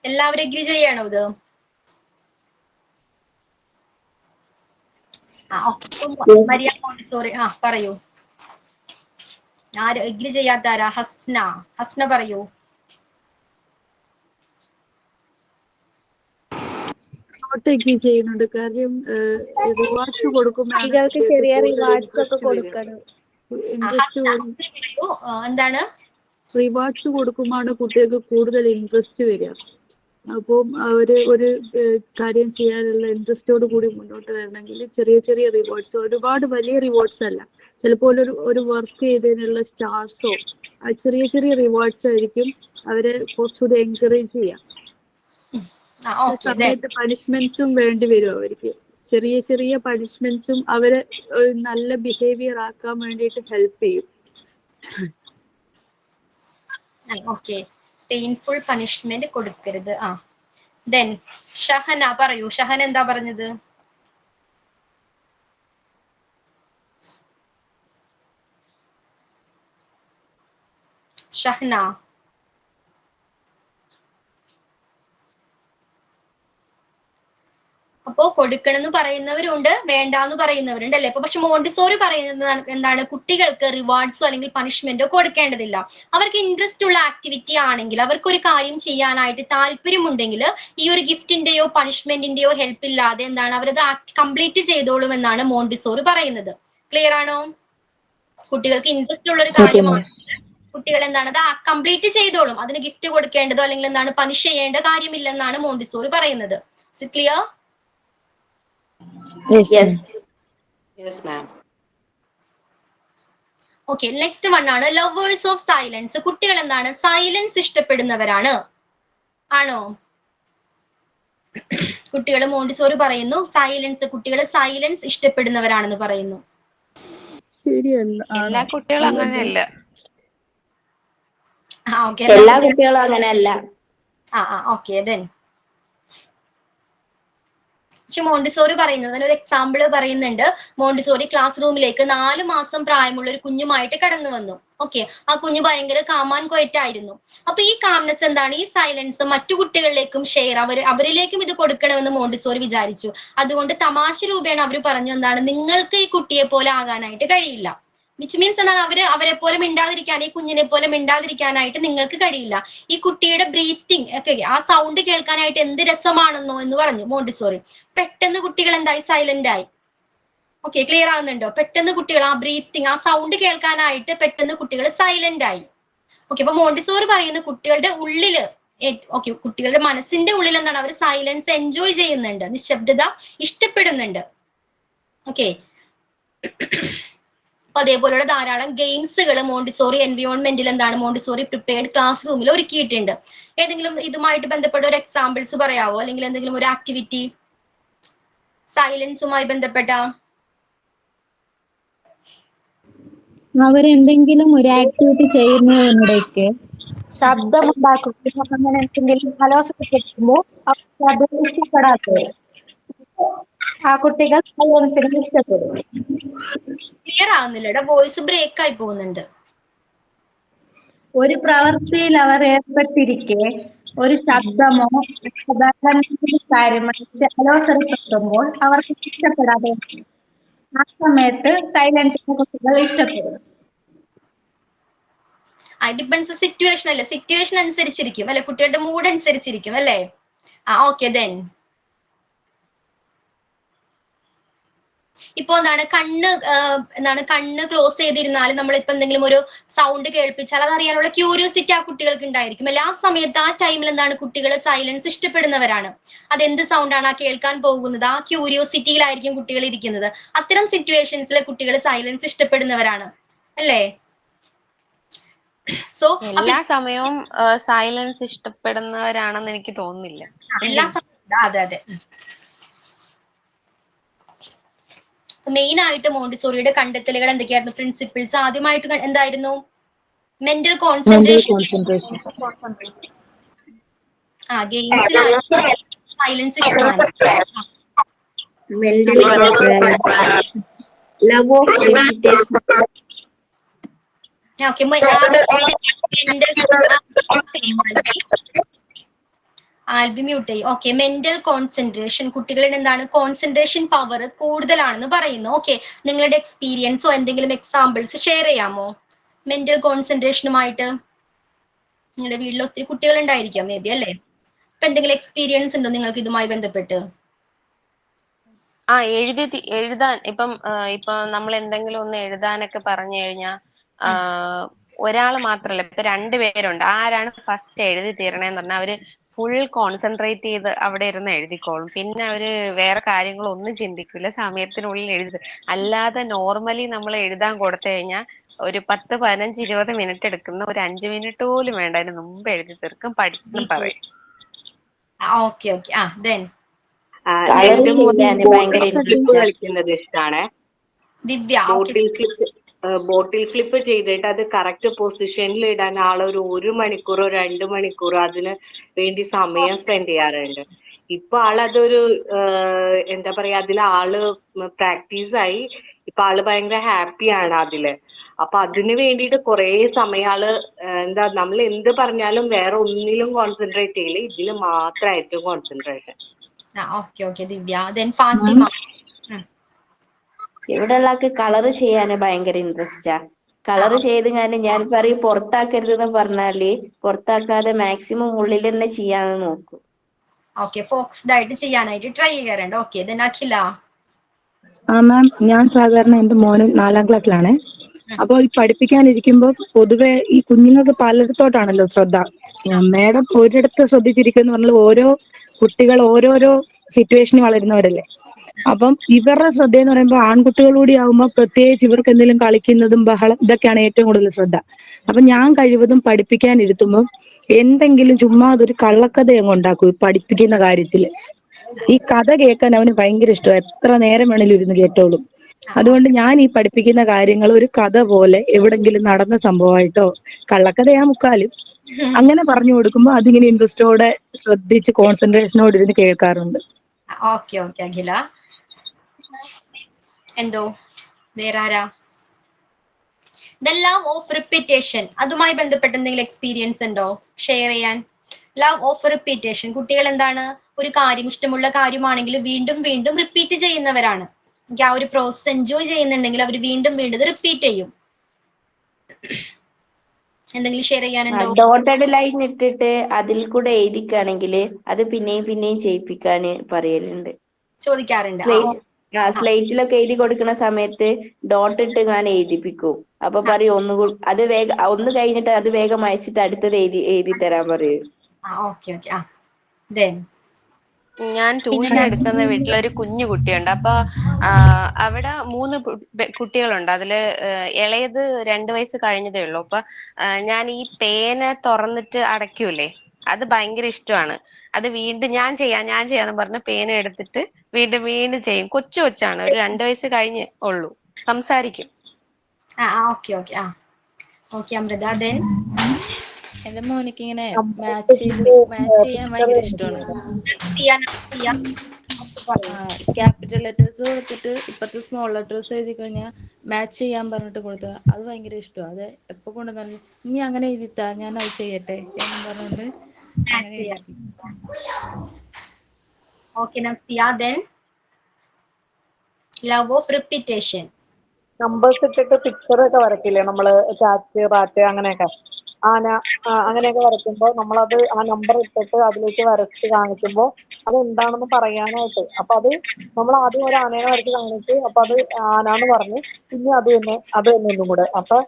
എല്ലാവരും എഗ്രി ചെയ്യണോ ഇത്? മരിയ മോണ്ടിസോറി പറയൂ. ആര് എഗ്രി ചെയ്യാത്ത ആരാ? ഹസ്ന പറയൂ. എഗ്രി ചെയ്യുന്നുണ്ട്. കാര്യം റിവാർഡ്സ് കൊടുക്കുമ്പോൾ കുട്ടികൾക്ക് ചെറിയ റിവാർഡ്സ് ഒക്കെ കൊടുക്കണം. എന്താണ്? റിവാർഡ്സ് കൊടുക്കുമ്പോഴാണ് കുട്ടികൾക്ക് കൂടുതൽ ഇൻട്രസ്റ്റ് വരിക. അപ്പം ഒരു കാര്യം ചെയ്യാനുള്ള ഇൻട്രസ്റ്റോട് കൂടി മുന്നോട്ട് വരണമെങ്കിൽ ചെറിയ ചെറിയ റിവാർഡ്സ്, ഒരുപാട് വലിയ റിവാർഡ്സ് അല്ല, ചിലപ്പോൾ ഒരു വർക്ക് ചെയ്തതിനുള്ള സ്റ്റാർസോ ചെറിയ ചെറിയ റിവാർഡ്സ് ആയിരിക്കും അവരെ കുറച്ചുകൂടി എൻകറേജ് ചെയ്യാം. സമയത്ത് പണിഷ്മെന്റ്സും വേണ്ടി വരും അവർക്ക്. ചെറിയ ചെറിയ പണിഷ്മെന്റ്സും അവരെ നല്ല ബിഹേവിയർ ആക്കാൻ വേണ്ടിയിട്ട് ഹെൽപ്പ് ചെയ്യും. ഓക്കെ, പെയിൻഫുൾ പണിഷ്മെന്റ് കൊടുക്കരുത്. ദെൻ ഷഹന പറയൂ. ഷഹന എന്താ പറഞ്ഞത്? ഷഹന. അപ്പോ കൊടുക്കണമെന്ന് പറയുന്നവരുണ്ട്, വേണ്ടാന്ന് പറയുന്നവരുണ്ട് അല്ലെ? പക്ഷെ മോണ്ടിസോറി പറയുന്നത് എന്താണ്? കുട്ടികൾക്ക് റിവാർഡ്സോ അല്ലെങ്കിൽ പണിഷ്മെന്റോ കൊടുക്കേണ്ടതില്ല. അവർക്ക് ഇൻട്രസ്റ്റ് ഉള്ള ആക്ടിവിറ്റി ആണെങ്കിൽ, അവർക്ക് ഒരു കാര്യം ചെയ്യാനായിട്ട് താല്പര്യമുണ്ടെങ്കിൽ ഈ ഒരു ഗിഫ്റ്റിന്റെയോ പണിഷ്മെന്റിന്റെയോ ഹെൽപ്പ് ഇല്ലാതെ എന്താണ് അവരത് കംപ്ലീറ്റ് ചെയ്തോളും എന്നാണ് മോണ്ടിസോറി പറയുന്നത്. ക്ലിയർ ആണോ? കുട്ടികൾക്ക് ഇൻട്രസ്റ്റ് ഉള്ള ഒരു കാര്യമാണ്, കുട്ടികൾ എന്താണ് അത് കംപ്ലീറ്റ് ചെയ്തോളും. അതിന് ഗിഫ്റ്റ് കൊടുക്കേണ്ടതോ അല്ലെങ്കിൽ എന്താണ് പണിഷ് ചെയ്യേണ്ട കാര്യമില്ലെന്നാണ് മോണ്ടിസോറി പറയുന്നത്. Clear? Yes, ma'am. Okay, next one ആണ് ലവേഴ്സ് ഓഫ് സൈലൻസ്. കുട്ടികൾ എന്താണ് സൈലൻസ് ഇഷ്ടപ്പെടുന്നവരാണ്. ആണോ? കുട്ടികൾ മോണ്ടിസോറി പറയുന്നു കുട്ടികൾ സൈലൻസ് ഇഷ്ടപ്പെടുന്നവരാണെന്ന് പറയുന്നു. ശരിയല്ല, എല്ലാ കുട്ടികളും അങ്ങനെയല്ല. എല്ലാ കുട്ടികളും അങ്ങനെയല്ല. ഓക്കെ, ദെൻ പക്ഷെ മോണ്ടിസോറി പറയുന്നത്, അതിനൊരു എക്സാമ്പിൾ പറയുന്നുണ്ട്. മോണ്ടിസോറി ക്ലാസ് റൂമിലേക്ക് 4 മാസം പ്രായമുള്ള ഒരു കുഞ്ഞുമായിട്ട് കടന്നു വന്നു. ഓക്കെ, ആ കുഞ്ഞ് ഭയങ്കര കാമാൻ കൊയറ്റായിരുന്നു. അപ്പൊ ഈ കാംനെസ് എന്താണ്, ഈ സൈലൻസ് മറ്റു കുട്ടികളിലേക്കും ഷെയർ അവരിലേക്കും ഇത് കൊടുക്കണമെന്ന് മോണ്ടിസോറി വിചാരിച്ചു. അതുകൊണ്ട് തമാശ രൂപേണ അവർ പറഞ്ഞു എന്താണ്, നിങ്ങൾക്ക് ഈ കുട്ടിയെ പോലെ ആകാനായിട്ട് കഴിയില്ല. വിച്ച് മീൻസ് എന്താണ്, അവരെ പോലെ മിണ്ടാതിരിക്കാൻ, ഈ കുഞ്ഞിനെ പോലെ മിണ്ടാതിരിക്കാനായിട്ട് നിങ്ങൾക്ക് കഴിയില്ല. ഈ കുട്ടിയുടെ ബ്രീത്തിങ് ഒക്കെ, ആ സൗണ്ട് കേൾക്കാനായിട്ട് എന്ത് രസമാണെന്നോ എന്ന് പറഞ്ഞു മോണ്ടിസോറി. പെട്ടെന്ന് കുട്ടികൾ എന്തായി? സൈലന്റ് ആയി. ഓക്കെ, ക്ലിയർ ആവുന്നുണ്ടോ? പെട്ടെന്ന് കുട്ടികൾ ആ ബ്രീത്തിങ്, ആ സൗണ്ട് കേൾക്കാനായിട്ട് പെട്ടെന്ന് കുട്ടികൾ സൈലന്റ് ആയി. ഓക്കെ, അപ്പൊ മോണ്ടിസോറി പറയുന്ന കുട്ടികളുടെ ഉള്ളില് ഓക്കെ, കുട്ടികളുടെ മനസ്സിന്റെ ഉള്ളിൽ എന്താണ്, അവർ സൈലൻസ് എൻജോയ് ചെയ്യുന്നുണ്ട്, നിശബ്ദത ഇഷ്ടപ്പെടുന്നുണ്ട്. ഓക്കെ, അതേപോലെയുള്ള ധാരാളം ഗെയിംസുകൾ മോണ്ടിസോറി എൻവയോൺമെന്റിൽ എന്താണ് മോണ്ടിസോറി പ്രിപ്പയർഡ് ക്ലാസ് റൂമിൽ ഒരുക്കിയിട്ടുണ്ട്. ഏതെങ്കിലും ഇതുമായിട്ട് ബന്ധപ്പെട്ട ഒരു എക്സാമ്പിൾസ് പറയാവോ, അല്ലെങ്കിൽ എന്തെങ്കിലും ഒരു ആക്ടിവിറ്റി സൈലൻസുമായി ബന്ധപ്പെട്ട? അവരെന്തെങ്കിലും ഒരു ആക്ടിവിറ്റി ചെയ്യുന്നതിനിടയ്ക്ക് ശബ്ദമുണ്ടാക്കും, അങ്ങനെ എന്തെങ്കിലും അലോസരപ്പെടുത്തുമ്പോൾ അത് ഇഷ്ടപ്പെടാത്തത് ആ കുട്ടികൾ സൈലൻസിന് ഇഷ്ടപ്പെടും. ക്ലിയർ ആവുന്നില്ല, വോയിസ് ബ്രേക്ക് ആയി പോകുന്നുണ്ട്. ഒരു പ്രവൃത്തിയിൽ അവർ ഏർപ്പെട്ടിരിക്കെ ഒരു ശബ്ദമോ കാര്യമായിട്ട് അലോസരപ്പെടുത്തുമ്പോൾ അവർക്ക് ഇഷ്ടപ്പെടാതെ ആ സമയത്ത് സൈലൻസിന് കുട്ടികൾ ഇഷ്ടപ്പെടും. ഡിപ്പെൻസ് സിറ്റുവേഷൻ അല്ലേ, സിറ്റുവേഷൻ അനുസരിച്ചിരിക്കും അല്ലെ, കുട്ടികളുടെ മൂഡ് അനുസരിച്ചിരിക്കും അല്ലേ. ഓക്കെ, ദെൻ ഇപ്പൊ കണ്ണ് ക്ലോസ് ചെയ്തിരുന്നാൽ നമ്മളിപ്പോ എന്തെങ്കിലും ഒരു സൗണ്ട് കേൾപ്പിച്ചാൽ അത് അറിയാനുള്ള ക്യൂരിയോസിറ്റി ആ കുട്ടികൾക്ക് ഉണ്ടായിരിക്കും അല്ലെ. ആ സമയത്ത് ആ ടൈമിൽ എന്താണ്, കുട്ടികൾ സൈലൻസ് ഇഷ്ടപ്പെടുന്നവരാണ്. അതെന്ത് സൗണ്ട് ആണ് ആ കേൾക്കാൻ പോകുന്നത്, ആ ക്യൂരിയോസിറ്റിയിലായിരിക്കും കുട്ടികൾ ഇരിക്കുന്നത്. അത്തരം സിറ്റുവേഷൻസിൽ കുട്ടികൾ സൈലൻസ് ഇഷ്ടപ്പെടുന്നവരാണ് അല്ലേ. സോ എല്ലാ സമയവും സൈലൻസ് ഇഷ്ടപ്പെടുന്നവരാണെന്ന് എനിക്ക് തോന്നുന്നില്ല. എല്ലാ സമയവും അതെ. മെയിൻ ആയിട്ട് മോണ്ടിസോറിയുടെ കണ്ടെത്തലുകൾ എന്തൊക്കെയായിരുന്നു, പ്രിൻസിപ്പിൾസ്? ആദ്യമായിട്ട് എന്തായിരുന്നു? Mental concentration. ഗെയിംസിൽ സൈലൻസ് ഇഷ്ടമാണ്. ആൽബി മ്യൂട്ട് ചെയ്യും. ഓക്കെ, മെന്റൽ കോൺസെൻട്രേഷൻ, കുട്ടികളുടെ എന്താണ് കോൺസെൻട്രേഷൻ പവർ കൂടുതലാണെന്ന് പറയുന്നു. ഓക്കെ, നിങ്ങളുടെ എക്സ്പീരിയൻസോ എന്തെങ്കിലും എക്സാമ്പിൾസ് ഷെയർ ചെയ്യാമോ മെന്റൽ കോൺസെൻട്രേഷനുമായിട്ട്? നിങ്ങളുടെ വീട്ടിൽ ഒത്തിരി കുട്ടികൾ ഉണ്ടായിരിക്കാം മേ ബി അല്ലേ. അപ്പൊ എന്തെങ്കിലും എക്സ്പീരിയൻസ് ഉണ്ടോ നിങ്ങൾക്ക് ഇതുമായി ബന്ധപ്പെട്ട്? എഴുതാൻ ഇപ്പൊ നമ്മൾ എന്തെങ്കിലും ഒന്ന് എഴുതാനൊക്കെ പറഞ്ഞു കഴിഞ്ഞാൽ ഒരാൾ മാത്രല്ല, ഇപ്പൊ 2 പേരുണ്ട്, ആരാണ് ഫസ്റ്റ് എഴുതി തീരണേന്ന് പറഞ്ഞാൽ അവര് ഫുൾ കോൺസെൻട്രേറ്റ് ചെയ്ത് അവിടെ ഇരുന്ന് എഴുതിക്കോളും. പിന്നെ അവര് വേറെ കാര്യങ്ങളൊന്നും ചിന്തിക്കില്ല, സമയത്തിനുള്ളിൽ എഴുതി. അല്ലാതെ നോർമലി നമ്മൾ എഴുതാൻ കൊടുത്തു കഴിഞ്ഞാൽ ഒരു 10, 15, 20 മിനിറ്റ് എടുക്കുന്ന ഒരു 5 മിനിറ്റ് പോലും വേണ്ട, അതിന് മുമ്പ് എഴുതി തീർക്കും, പഠിച്ചെന്ന് പറയും. ഓക്കെ, ദെൻ കളിക്കുന്നത് ഇഷ്ടമാണ്. ദിവ്യ, ബോട്ടിൽ ഫ്ലിപ്പ് ചെയ്തിട്ട് അത് കറക്റ്റ് പൊസിഷനിൽ ഇടാൻ ആളൊരു 1 മണിക്കൂറോ 2 മണിക്കൂറോ അതിന് വേണ്ടി സമയം സ്പെൻഡ് ചെയ്യാറുണ്ട്. ഇപ്പൊ ആളതൊരു എന്താ പറയാ, ആള് പ്രാക്ടീസ് ആയി. ഇപ്പൊ ആള് ഭയങ്കര ഹാപ്പിയാണ് അതില്. അപ്പൊ അതിന് വേണ്ടിയിട്ട് കുറെ സമയം നമ്മൾ എന്ത് പറഞ്ഞാലും വേറെ ഒന്നിലും കോൺസെൻട്രേറ്റ് ചെയ്യില്ല, ഇതില് മാത്രമായിരിക്കും കോൺസെൻട്രേഷൻ. ഓക്കെ ദിവ്യ. ദെൻ ഫാത്തിമ. ഇവിടെ ഉള്ളക്ക് കളറ് ചെയ്യാന് ഭയങ്കര ഇൻട്രസ്റ്റാ. കളറ് ചെയ്ത് ഞാൻ പറയും പുറത്താക്കരുതെന്ന് പറഞ്ഞാല് പുറത്താക്കാതെ മാക്സിമം ഉള്ളിൽ തന്നെ ചെയ്യാന്ന് നോക്കും. ഓക്കെ, ഫോക്കസ്ഡ് ആയിട്ട് ചെയ്യാനായിട്ട് ട്രൈ ചെയ്യാറുണ്ട്. ഓക്കെ, ദെൻ അഖില. മാം, ഞാൻ സാധാരണ എന്റെ മോന് 4ാം ക്ലാസ്സിലാണ്. അപ്പൊ ഈ പഠിപ്പിക്കാനിരിക്കുമ്പോ പൊതുവെ ഈ കുഞ്ഞുങ്ങൾക്ക് പലയിടത്തോട്ടാണല്ലോ ശ്രദ്ധ. മേഡം ഒരിടത്ത് ശ്രദ്ധിച്ചിരിക്കുമെന്ന് പറഞ്ഞാൽ ഓരോ കുട്ടികൾ ഓരോരോ സിറ്റുവേഷനിൽ വളരുന്നവരല്ലേ. അപ്പം ഇവരുടെ ശ്രദ്ധ എന്ന് പറയുമ്പോൾ ആൺകുട്ടികളൂടി ആവുമ്പോൾ പ്രത്യേകിച്ച് ഇവർക്ക് എന്തെങ്കിലും കളിക്കുന്നതും ബഹളം ഇതൊക്കെയാണ് ഏറ്റവും കൂടുതൽ ശ്രദ്ധ. അപ്പൊ ഞാൻ കഴിവതും പഠിപ്പിക്കാനിരുത്തുമ്പോൾ എന്തെങ്കിലും ചുമ്മാ അതൊരു കള്ളക്കഥ അങ്ങ് ഉണ്ടാക്കും പഠിപ്പിക്കുന്ന കാര്യത്തില്. ഈ കഥ കേൾക്കാൻ അവന് ഭയങ്കര ഇഷ്ടമാണ്, എത്ര നേരം വേണേലും ഇരുന്ന് കേട്ടോളും. അതുകൊണ്ട് ഞാൻ ഈ പഠിപ്പിക്കുന്ന കാര്യങ്ങൾ ഒരു കഥ പോലെ എവിടെങ്കിലും നടന്ന സംഭവമായിട്ടോ കള്ളക്കഥയാ മുക്കാലും അങ്ങനെ പറഞ്ഞു കൊടുക്കുമ്പോ അതിങ്ങനെ ഇൻട്രസ്റ്റോടെ ശ്രദ്ധിച്ച് കോൺസെൻട്രേഷനോടെ ഇരുന്ന് കേൾക്കാറുണ്ട്. ഓക്കെ അഖില. എന്തോ വേറെ ആരാ? ദ ലവ് ഓഫ് റിപ്പീറ്റേഷൻ, അതുമായി ബന്ധപ്പെട്ട എന്തെങ്കിലും എക്സ്പീരിയൻസ് ഉണ്ടോ ഷെയർ ചെയ്യാൻ? ലവ് ഓഫ് റിപ്പീറ്റേഷൻ, കുട്ടികൾ എന്താണ് ഒരു കാര്യം ഇഷ്ടമുള്ള കാര്യമാണെങ്കിൽ വീണ്ടും വീണ്ടും റിപ്പീറ്റ് ചെയ്യുന്നവരാണ്. ആ ഒരു പ്രോസസ് എൻജോയ് ചെയ്യുന്നുണ്ടെങ്കിൽ അവർ വീണ്ടും വീണ്ടും റിപ്പീറ്റ് ചെയ്യും. എന്തെങ്കിലും ഷെയർ ചെയ്യാനുണ്ടോ? ഡോട്ടഡ് ലൈൻ ഇട്ടിട്ട് അതിൽ കൂടെ എഴുതിക്കാണെങ്കിൽ അത് പിന്നെയും ചെയ്യിപ്പിക്കാന് പറയലുണ്ട്, ചോദിക്കാറുണ്ട്. സ്ലേറ്റിലൊക്കെ എഴുതി കൊടുക്കുന്ന സമയത്ത് ഡോട്ട് ഇട്ട് ഞാൻ എഴുതിപ്പിക്കും. അപ്പൊ പറയും ഒന്ന് കഴിഞ്ഞിട്ട് അത് വേഗം അയച്ചിട്ട് അടുത്തത് എഴുതി തരാൻ പറയും. Okay okay. ദെൻ ഞാൻ ട്യൂഷൻ എടുക്കുന്ന വീട്ടിലൊരു കുഞ്ഞു കുട്ടിയുണ്ട്. അപ്പൊ അവിടെ 3 കുട്ടികളുണ്ട്. അതില് ഇളയത് 2 വയസ്സ് കഴിഞ്ഞതേ ഉള്ളൂ. അപ്പൊ ഞാൻ ഈ പേന തുറന്നിട്ട് അടയ്ക്കൂലേ, അത് ഭയങ്കര ഇഷ്ടമാണ്. അത് വീണ്ടും ഞാൻ ചെയ്യാന്ന് പറഞ്ഞ് പേന എടുത്തിട്ട് വീണ്ടും ചെയ്യും. കൊച്ചാണ്, ഒരു 2 വയസ്സ് കഴിഞ്ഞ് ഉള്ളൂ, സംസാരിക്കും. Okay okay. Okay Amrutha. Then എന്റെ മോനിക്ക് ഇങ്ങനെ നമ്മള് മാച്ച് ചെയ്യാൻ ഭയങ്കര ഇഷ്ടമാണ്. ക്യാപിറ്റൽ ലെറ്റേഴ്സ് കൊടുത്തിട്ട് ഇപ്പത്തെ സ്മോൾ ലെറ്റേഴ്സ് എഴുതി കഴിഞ്ഞാൽ മാച്ച് ചെയ്യാൻ പറഞ്ഞിട്ട് കൊടുത്തത് അത് ഭയങ്കര ഇഷ്ടമാണ്. അത് എപ്പോ കൊണ്ടുവന്നാലും ഇനി അങ്ങനെ എഴുതിത്താ ഞാൻ അത് ചെയ്യട്ടെ എന്ന് പറഞ്ഞിട്ട് അങ്ങനെ എഴുതി. Okay Nastiya. Then love of repetition. Numbers ഇട്ടിട്ട് പിക്ചർ ഒക്കെ വരക്കില്ലേ നമ്മള്, കാറ്റ് റാറ്റ് അങ്ങനെയൊക്കെ, ആന അങ്ങനെയൊക്കെ വരയ്ക്കുമ്പോൾ നമ്മളത് ആ നമ്പർ ഇട്ടിട്ട് അതിലേക്ക് വരച്ച് കാണിക്കുമ്പോൾ അത് എന്താണെന്ന് പറയാനായിട്ട്, അപ്പൊ അത് നമ്മൾ ആദ്യം ഒരു ആനയെ വരച്ച് കാണിച്ച് അപ്പൊ അത് ആനാന്ന് പറഞ്ഞ് പിന്നെ അത് തന്നെ ഒന്നും കൂടെ, അപ്പൊ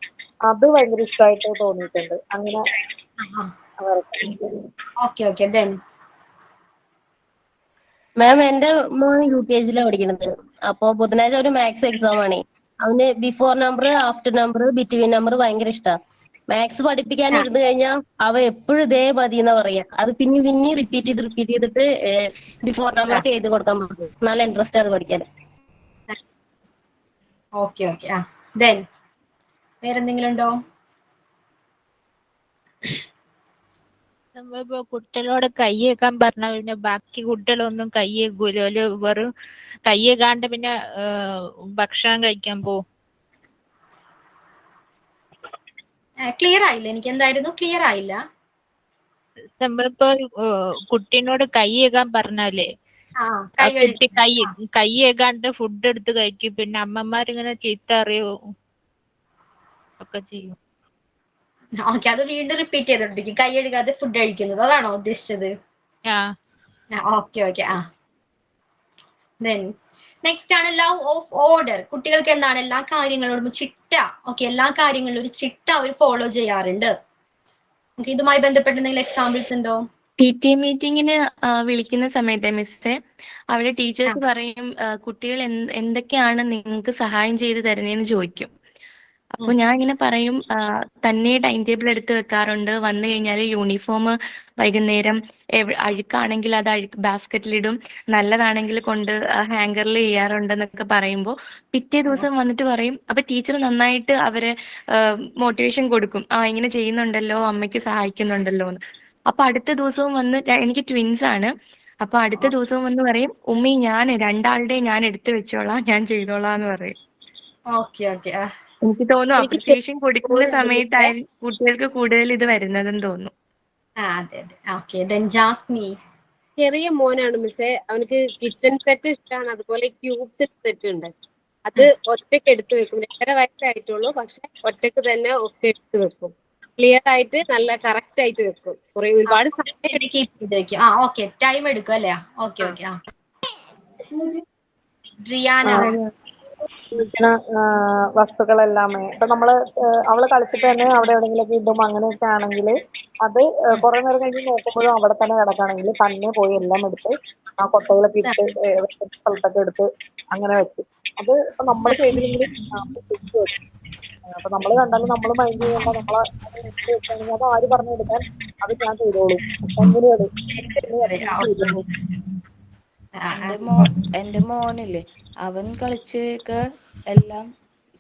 അത് ഭയങ്കര ഇഷ്ടമായിട്ട് തോന്നിയിട്ടുണ്ട് അങ്ങനെ വരയ്ക്കാൻ. Okay okay. ദെൻ മാം എന്റെ മോൻ UKG പഠിക്കുന്നത്. അപ്പൊ ബുധനാഴ്ച ഒരു മാത്സ് എക്സാം ആണ്. അവന് before number, after number, between number ഭയങ്കര ഇഷ്ടമാണ്. മാത്സ് പഠിപ്പിക്കാൻ ഇരുന്ന് കഴിഞ്ഞാൽ അവ എപ്പോഴും ഇതേ മതി എന്നാ പറയാ. അത് പിന്നെ റിപ്പീറ്റ് ചെയ്തിട്ട് ബിഫോർ നമ്പർ ഒക്കെ എഴുതി കൊടുക്കാൻ പറ്റും. നല്ല ഇൻട്രസ്റ്റ് അത് പഠിക്കാൻ. Okay okay. ദെൻ വേറെന്തെങ്കിലും ഉണ്ടോ? നമ്മളിപ്പോ കുട്ടികളോട് കൈ വെക്കാൻ പറഞ്ഞ പിന്നെ ബാക്കി കുട്ടികളൊന്നും കൈ വെക്കൂല. വെറും കൈ വെക്കാണ്ട് പിന്നെ ഭക്ഷണം കഴിക്കാൻ പോവും. ക്ലിയർ ആയില്ല, എനിക്ക് എന്തായിരുന്നു ക്ലിയർ ആയില്ല. നമ്മളിപ്പോ കുട്ടീനോട് കൈ വെക്കാൻ പറഞ്ഞാലേ ആ കുട്ടി കൈ വെക്കാണ്ട് ഫുഡ് എടുത്ത് കഴിക്കും. പിന്നെ അമ്മമാരിങ്ങനെ ചീത്ത അറിയോ ഒക്കെ ചെയ്യും. ഓക്കെ, അത് വീണ്ടും റിപ്പീറ്റ് ചെയ്തോണ്ടിരിക്കും. കൈ കഴുകാതെ ഫുഡ് കഴിക്കുന്നത്, അതാണോ ഉദ്ദേശിച്ചത്? Okay okay. ദെൻ നെക്സ്റ്റ് ആണ് ലവ് ഓഫ് ഓർഡർ. കുട്ടികൾക്ക് എന്താണ് എല്ലാ കാര്യങ്ങളോടും ചിട്ട. ഓക്കെ, എല്ലാ കാര്യങ്ങളിലും ഒരു ചിട്ട അവർ ഫോളോ ചെയ്യാറുണ്ട്. ഇതുമായി ബന്ധപ്പെട്ട എന്തെങ്കിലും എക്സാമ്പിൾസ് ഉണ്ടോ? PT മീറ്റിങ്ങിന് വിളിക്കുന്ന സമയത്തെ മിസ്സേ, അവിടെ ടീച്ചേഴ്സ് പറയും കുട്ടികൾ എന്തൊക്കെയാണ് നിങ്ങൾക്ക് സഹായം ചെയ്ത് തരുന്നതെന്ന് ചോദിക്കും. അപ്പൊ ഞാൻ ഇങ്ങനെ പറയും തന്നെ ടൈം ടേബിൾ എടുത്ത് വെക്കാറുണ്ട്. വന്നു കഴിഞ്ഞാൽ യൂണിഫോം വൈകുന്നേരം അഴുക്കാണെങ്കിൽ അത് ബാസ്ക്കറ്റിലിടും, നല്ലതാണെങ്കിൽ കൊണ്ട് ഹാങ്കറിൽ ചെയ്യാറുണ്ടെന്നൊക്കെ പറയുമ്പോൾ പിറ്റേ ദിവസം വന്നിട്ട് പറയും, അപ്പൊ ടീച്ചർ നന്നായിട്ട് അവരെ മോട്ടിവേഷൻ കൊടുക്കും. ഇങ്ങനെ ചെയ്യുന്നുണ്ടല്ലോ, അമ്മയ്ക്ക് സഹായിക്കുന്നുണ്ടല്ലോ എന്ന്. അപ്പൊ അടുത്ത ദിവസവും വന്ന്, എനിക്ക് ട്വിൻസ് ആണ്, അപ്പൊ അടുത്ത ദിവസവും വന്ന് പറയും, ഉമ്മി ഞാൻ രണ്ടാളുടെ ഞാൻ എടുത്തു വെച്ചോളാം, ഞാൻ ചെയ്തോളാം എന്ന് പറയും. Okay okay. എനിക്ക് തോന്നുന്നു അപ്രിസിയേഷൻ കൊടുക്കുന്ന സമയത്തായി കുട്ടികൾക്ക് കൂടുതൽ ഇത് വരുന്നതെന്ന് തോന്നുന്നു. അതെ അതെ. ഓക്കെ. ദെൻ ജാസ്മി. ചെറിയ മോനാണ് മിസ്സേ, അവനക്ക് കിച്ചൺ സെറ്റ് ഇഷ്ടമാണ്. അതുപോലെ ക്യൂബ് സെറ്റ് ഉണ്ട്. അത് ഒറ്റയ്ക്ക് എടുത്തു വെക്കും. 2.5 വയസ്സായിട്ടുള്ളൂ, പക്ഷെ ഒറ്റയ്ക്ക് തന്നെ ഒക്കെ എടുത്തു വെക്കും. ക്ലിയർ ആയിട്ട് നല്ല കറക്റ്റ് ആയിട്ട് വെക്കും. ഒരുപാട് സമയം ഓക്കെ, ടൈം എടുക്കും അല്ലേ? Okay okay. റിയാന. വസ്തുക്കളെല്ലാമേ ഇപ്പൊ നമ്മള് അവള് കളിച്ചിട്ട് തന്നെ അവിടെ എവിടെയെങ്കിലൊക്കെ ഇടും, അങ്ങനെയൊക്കെ ആണെങ്കിൽ അത് കുറെ നേരം കഴിഞ്ഞ് നോക്കുമ്പോഴും അവിടെ തന്നെ കിടക്കുകയാണെങ്കിൽ തന്നെ പോയി എല്ലാം എടുത്ത് ആ കൊട്ടകളൊക്കെ ഇട്ട് സ്ഥലത്തൊക്കെ എടുത്ത് അങ്ങനെ വെക്കും. അത് ഇപ്പൊ നമ്മൾ ചെയ്തില്ലെങ്കിലും അപ്പൊ നമ്മള് കണ്ടാലും നമ്മൾ മൈൻഡ് ചെയ്യേണ്ട, നമ്മളെ വെക്കുകയാണെങ്കിൽ അത് ആര് പറഞ്ഞെടുക്കാൻ അത് ഞാൻ ചെയ്തോളും അങ്ങനെയാണ്. എന്റെ മോനില്ലേ, അവൻ കളിച്ചൊക്കെ എല്ലാം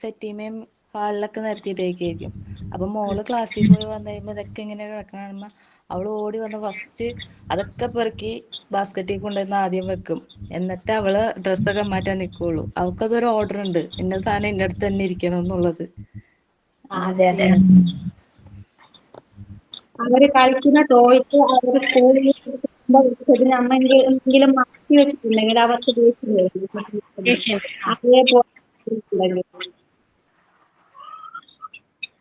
സെറ്റിമേം ഹാളിലൊക്കെ നിരത്തിയിട്ടേക്കായിരിക്കും. അപ്പൊ മോള് ക്ലാസ്സിൽ പോയി വന്നു കഴിയുമ്പോ ഇതൊക്കെ ഇങ്ങനെ കിടക്കണ കാണുമ്പോ അവള് ഓടി വന്ന് ഫസ്റ്റ് അതൊക്കെ പെറുക്കി ബാസ്ക്കറ്റിൽ കൊണ്ടുവന്ന് ആദ്യം വെക്കും. എന്നിട്ട് അവള് ഡ്രസ്സൊക്കെ മാറ്റാൻ നിൽക്കുള്ളൂ. അവൾക്കതൊരു ഓർഡർ ഉണ്ട്, ഇന്ന സാധനം ഇന്ന അടുത്ത് തന്നെ ഇരിക്കണം എന്നുള്ളത്. അതെ അതെ. അവര് കളിക്കുന്ന ടോയ്സ് അവര് സ്കൂളിൽ അമ്മ എന്തെങ്കിലും മാറ്റി വെച്ചിട്ടുണ്ടെങ്കിൽ അവർക്ക്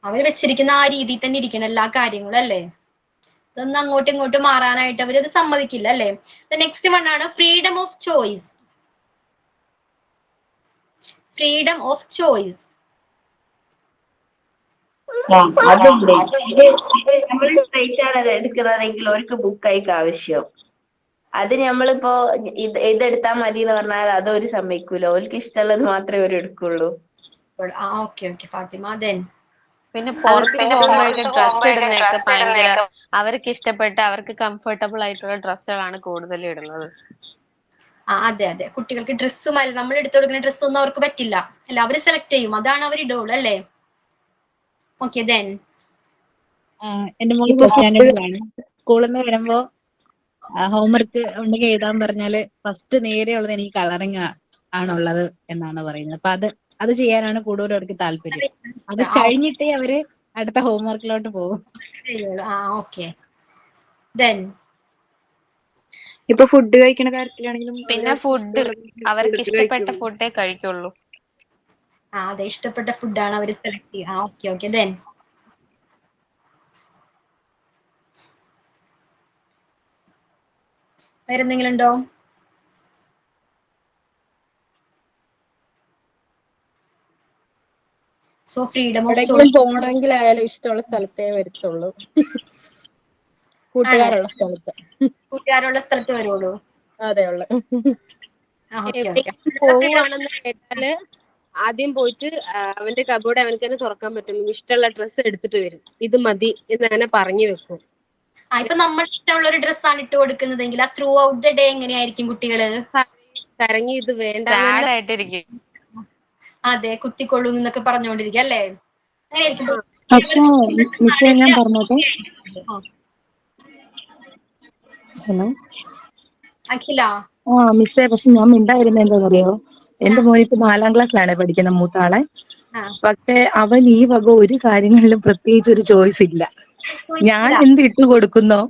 അവര് വെച്ചിരിക്കുന്ന ആ രീതിയിൽ തന്നെ ഇരിക്കണം എല്ലാ കാര്യങ്ങളും അല്ലേ? ഇതൊന്നും അങ്ങോട്ടും ഇങ്ങോട്ടും മാറാനായിട്ട് അവരത് സമ്മതിക്കില്ല അല്ലേ? നെക്സ്റ്റ് വൺ ആണ് freedom of choice. Freedom of choice. ആ അതും ബ്രേക്ക്. ഇത് നമ്മൾ സ്ട്രൈറ്റ് ആണ് അത് എടുക്കുന്നതെങ്കിൽ അവർക്ക് ബുക്കായിക്ക് ആവശ്യം. അത് നമ്മളിപ്പോ ഇതെടുത്താ മതി എന്ന് പറഞ്ഞാൽ അതൊരു സമ്മതിക്കൂല. അവർക്ക് ഇഷ്ടമുള്ളത് മാത്രമേ അവർ എടുക്കുള്ളൂ. ഓക്കെ ഫാത്തിമ. ദെൻ പിന്നെ പുറത്ത് പോകുമ്പോഴൊക്കെ ഡ്രസ്സ് ഇടുന്നതൊക്കെ ഭയങ്കര അവർക്ക് ഇഷ്ടപ്പെട്ട അവർക്ക് കംഫർട്ടബിൾ ആയിട്ടുള്ള ഡ്രസ്സുകളാണ് കൂടുതൽ ഇടുന്നത്. അതെ കുട്ടികൾക്ക് ഡ്രസ്സും നമ്മൾ എടുത്തു കൊടുക്കുന്ന ഡ്രസ്സൊന്നും അവർക്ക് പറ്റില്ല അല്ല, അവര് സെലക്ട് ചെയ്യും, അതാണ് അവർ ഇടുള്ളൂ അല്ലേ. ഓക്കെ ദെൻ എന്റെ മോള് ഫസ്റ്റ് സ്റ്റാൻഡേർഡിലാണ്. സ്കൂളിൽ നിന്ന് വരുമ്പോ ഹോംവർക്ക് ഉണ്ടെങ്കിൽ എഴുതാൻ പറഞ്ഞാല് ഫസ്റ്റ് നേരെയുള്ളത് എനിക്ക് കളറിങ് ആണുള്ളത് എന്നാണ് പറയുന്നത്. അപ്പൊ അത് ചെയ്യാനാണ് കൂടുതലും അവർക്ക് താല്പര്യം. അത് കഴിഞ്ഞിട്ടേ അവര് അടുത്ത ഹോംവർക്കിലോട്ട് പോകും. ഓക്കെ ദെൻ ഇപ്പൊ ഫുഡ് കഴിക്കുന്ന കാര്യത്തിലാണെങ്കിലും പിന്നെ ഫുഡ് അവർക്ക് ഇഷ്ടപ്പെട്ട ഫുഡേ കഴിക്കുള്ളൂ. അതെ, ഇഷ്ടപ്പെട്ട ഫുഡാണ് അവർ സെലക്ട് ചെയ്യുക. ഓക്കെ ദെൻ വേറെ എന്തെങ്കിലും ഉണ്ടോ? സോ ഫ്രീഡം ഓഫ് എവിടെയെങ്കിലും പോകണമെങ്കിലായാലും ഇഷ്ടമുള്ള സ്ഥലത്തേ വരത്തുള്ളൂ. കൂട്ടുകാരുള്ള സ്ഥലത്ത് വരുള്ളൂ. അതെ ഉള്ളു. എവിടെയെങ്കിലും പോവുകയാണെന്ന് കേട്ടാല് ആദ്യം പോയിട്ട് അവന്റെ കബോർഡ് അവനക്ക് തന്നെ തുറക്കാൻ പറ്റും. ഇഷ്ടമുള്ള ഡ്രസ്സ് എടുത്തിട്ട് വരും. ഇത് മതി എന്ന് അങ്ങനെ പറഞ്ഞു വെക്കും. ഇപ്പൊ നമ്മൾ ഇഷ്ടമുള്ള ഒരു ഡ്രസ്സാണ് ഇട്ട് കൊടുക്കുന്നതെങ്കിൽ ആ ത്രൂ ഔട്ട് ദ ഡേ എങ്ങനെയായിരിക്കും കുട്ടികള്? കരങ്ങി ഇത് വേണ്ട. അതെ, കുത്തിക്കൊള്ളൂ എന്നൊക്കെ പറഞ്ഞുകൊണ്ടിരിക്കും അല്ലേ? പക്ഷേ മിസ്സേ ഞാൻ പറഞ്ഞോട്ടെ. ഹലോ അഖില. മിസ്സേ, പക്ഷെ ഞാൻ മിണ്ടായിരുന്ന എന്താണെന്നറിയോ? എന്റെ മോൻ ഇപ്പൊ 4ാം ക്ലാസ്സിലാണ് പഠിക്കുന്ന, മൂത്താളെ. പക്ഷെ അവൻ ഈ വക ഒരു കാര്യങ്ങളിലും പ്രത്യേകിച്ച് ഒരു ചോയ്സ് ഇല്ല. ഞാൻ എന്ത് ഇട്ട് കൊടുക്കുന്നോ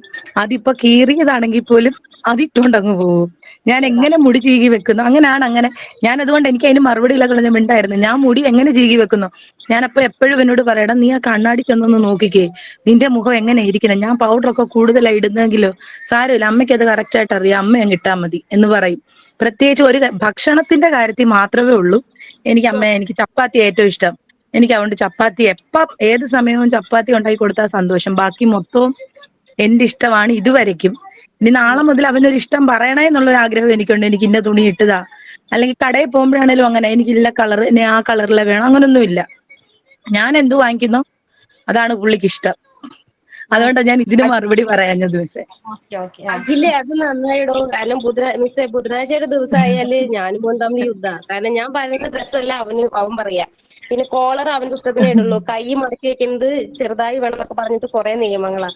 അതിപ്പോ കീറിയതാണെങ്കിൽ പോലും അതിട്ടോണ്ടങ്ങ് പോവും. ഞാൻ എങ്ങനെ മുടി ചീകി വെക്കുന്നു അങ്ങനെ ഞാൻ അതുകൊണ്ട് എനിക്ക് അതിന് മറുപടി ഇല്ലാതെ ഞാൻ മിണ്ടായിരുന്നു. ഞാൻ മുടി എങ്ങനെ ചീകി വെക്കുന്നു ഞാനപ്പോ എപ്പോഴും എന്നോട് പറയണം, നീ ആ കണ്ണാടി ചെന്നൊന്ന് നോക്കിക്കേ, നിന്റെ മുഖം എങ്ങനെ ഇരിക്കണം. ഞാൻ പൗഡറൊക്കെ കൂടുതലായി ഇടുന്നെങ്കിലോ സാരമില്ല, അമ്മയ്ക്ക് അത് കറക്റ്റ് ആയിട്ട് അറിയാം, അമ്മ അങ്ങ് ഇട്ടാ മതി എന്ന് പറയും. പ്രത്യേകിച്ച് ഒരു ഭക്ഷണത്തിന്റെ കാര്യത്തിൽ മാത്രമേ ഉള്ളൂ എനിക്ക് ചപ്പാത്തി ഏറ്റവും ഇഷ്ടം. എനിക്ക് അതുകൊണ്ട് ചപ്പാത്തി ഏത് സമയവും ചപ്പാത്തി ഉണ്ടാക്കി കൊടുത്താൽ സന്തോഷം. ബാക്കി മൊത്തവും എന്റെ ഇഷ്ടമാണ് ഇതുവരയ്ക്കും. ഇനി നാളെ മുതൽ അവനൊരു ഇഷ്ടം പറയണേ എന്നുള്ളൊരു ആഗ്രഹം എനിക്കുണ്ട്. എനിക്ക് ഇന്ന തുണി ഇട്ടതാ, അല്ലെങ്കിൽ കടയിൽ പോകുമ്പോഴാണേലും അങ്ങനെ എനിക്കില്ല കളർ ആ കളറിലെ വേണം, അങ്ങനൊന്നും ഇല്ല. ഞാൻ എന്ത് വാങ്ങിക്കുന്നോ അതാണ് പുള്ളിക്ക് ഇഷ്ടം. അതുകൊണ്ടാണ് ഞാൻ ഇതിന് മറുപടി പറയാഞ്ഞത് മിസ്സേ. അഖിലേ, അത് നന്നായിടോ. കാരണം ബുധനാഴ്ചയുടെ ദിവസമായാല് ഞാനും കൊണ്ട് തമ്മിൽ യുദ്ധാ. കാരണം ഞാൻ പറയുന്ന ഡ്രസ്സല്ല അവൻ പറയാ. പിന്നെ കോളർ അവന്റെ ഇഷ്ടത്തിനേ ഇടുള്ളൂ. കൈ മടക്കി വെക്കുന്നത് ചെറുതായി വേണം എന്നൊക്കെ പറഞ്ഞിട്ട് കുറെ നിയമങ്ങളാ.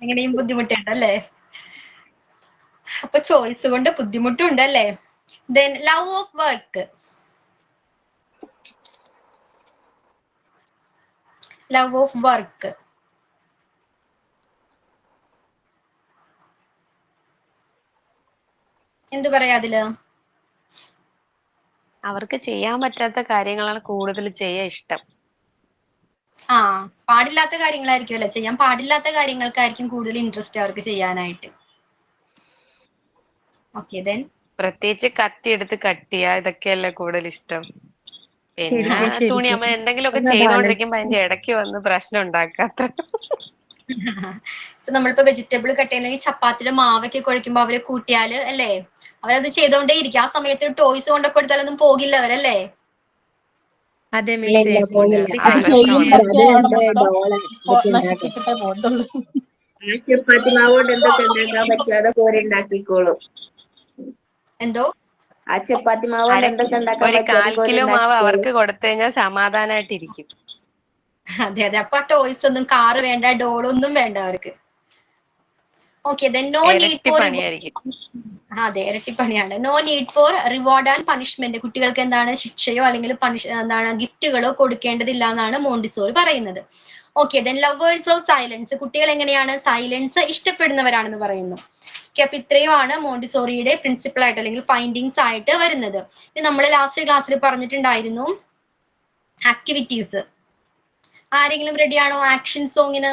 എങ്ങനെയും ബുദ്ധിമുട്ടുണ്ടല്ലേ? അപ്പൊ ചോയ്സ് കൊണ്ട് ബുദ്ധിമുട്ടുണ്ടല്ലേ? Then love of work. Love of work എന്ത് പറയാ അതില്? അവർക്ക് ചെയ്യാൻ പറ്റാത്ത കാര്യങ്ങളാണ് കൂടുതൽ ചെയ്യാൻ ഇഷ്ടം. പാടില്ലാത്ത കാര്യങ്ങളായിരിക്കും അല്ലെ ചെയ്യാൻ പാടില്ലാത്ത കാര്യങ്ങൾക്കായിരിക്കും കൂടുതൽ ഇൻട്രസ്റ്റ് അവർക്ക് ചെയ്യാനായിട്ട്. ഓക്കെ ദെൻ പ്രത്യേകിച്ച് കത്തി എടുത്ത് കട്ട് ചെയ്യുക, ഇതൊക്കെയല്ലേ കൂടുതൽ ഇഷ്ടം. പിന്നെ തുണി അമ്മ എന്തെങ്കിലുമൊക്കെ ചെയ്തോണ്ടിരിക്കുമ്പോ അതിന്റെ ഇടയ്ക്ക് വന്ന് പ്രശ്നം ഉണ്ടാക്കാത്ര. ഇപ്പൊ നമ്മളിപ്പോ വെജിറ്റബിൾ കട്ട് ചെയ്യുന്നെങ്കിൽ ചപ്പാത്തിയുടെ മാവൊക്കെ കുഴക്കുമ്പോ അവരെ കൂട്ടിയാല് അല്ലേ, അവരത് ചെയ്തോണ്ടേ ഇരിക്കും. ആ സമയത്ത് ടോയ്സ് കൊണ്ടൊക്കെ കൊടുത്താലൊന്നും പോകില്ല അവരല്ലേ? അതെ മിസ്സേ. ചപ്പാത്തി മാവോണ്ട് എന്തൊക്കെ ഉണ്ടാക്കാൻ പറ്റും അതൊക്കെ ഓരുണ്ടാക്കിക്കോളും. എന്തോ? ആ ചപ്പാത്തി മാവോണ്ട് എന്തൊക്കെ ഉണ്ടാക്കാൻ ഒരു പറ്റും 1/4 കിലോ മാവ് അവർക്ക് കൊടുത്തു കഴിഞ്ഞാൽ സമാധാനായിട്ടിരിക്കും. അതെ അപ്പൊ ആ ടോയ്സ് ഒന്നും, കാറ് വേണ്ട, ഡോളൊന്നും വേണ്ട അവർക്ക്. Okay then no need for, അതെ ഇരട്ടിപ്പണിയാണ്. No need for reward and punishment. കുട്ടികൾക്ക് എന്താണ് ശിക്ഷയോ അല്ലെങ്കിൽ ഗിഫ്റ്റുകളോ കൊടുക്കേണ്ടതില്ല എന്നാണ് മോണ്ടിസോറി പറയുന്നത്. Okay then lovers of silence. കുട്ടികൾ എങ്ങനെയാണ് സൈലൻസ് ഇഷ്ടപ്പെടുന്നവരാണെന്ന് പറയുന്നു. അപ്പൊ ഇത്രയുമാണ് മോണ്ടിസോറിയുടെ പ്രിൻസിപ്പൽ ആയിട്ട് അല്ലെങ്കിൽ ഫൈൻഡിങ്സ് ആയിട്ട് വരുന്നത്. നമ്മൾ ലാസ്റ്റ് ക്ലാസ്സിൽ പറഞ്ഞിട്ടുണ്ടായിരുന്നു ആക്ടിവിറ്റീസ്. ആരെങ്കിലും റെഡിയാണോ ആക്ഷൻ സോങ്ങിന്?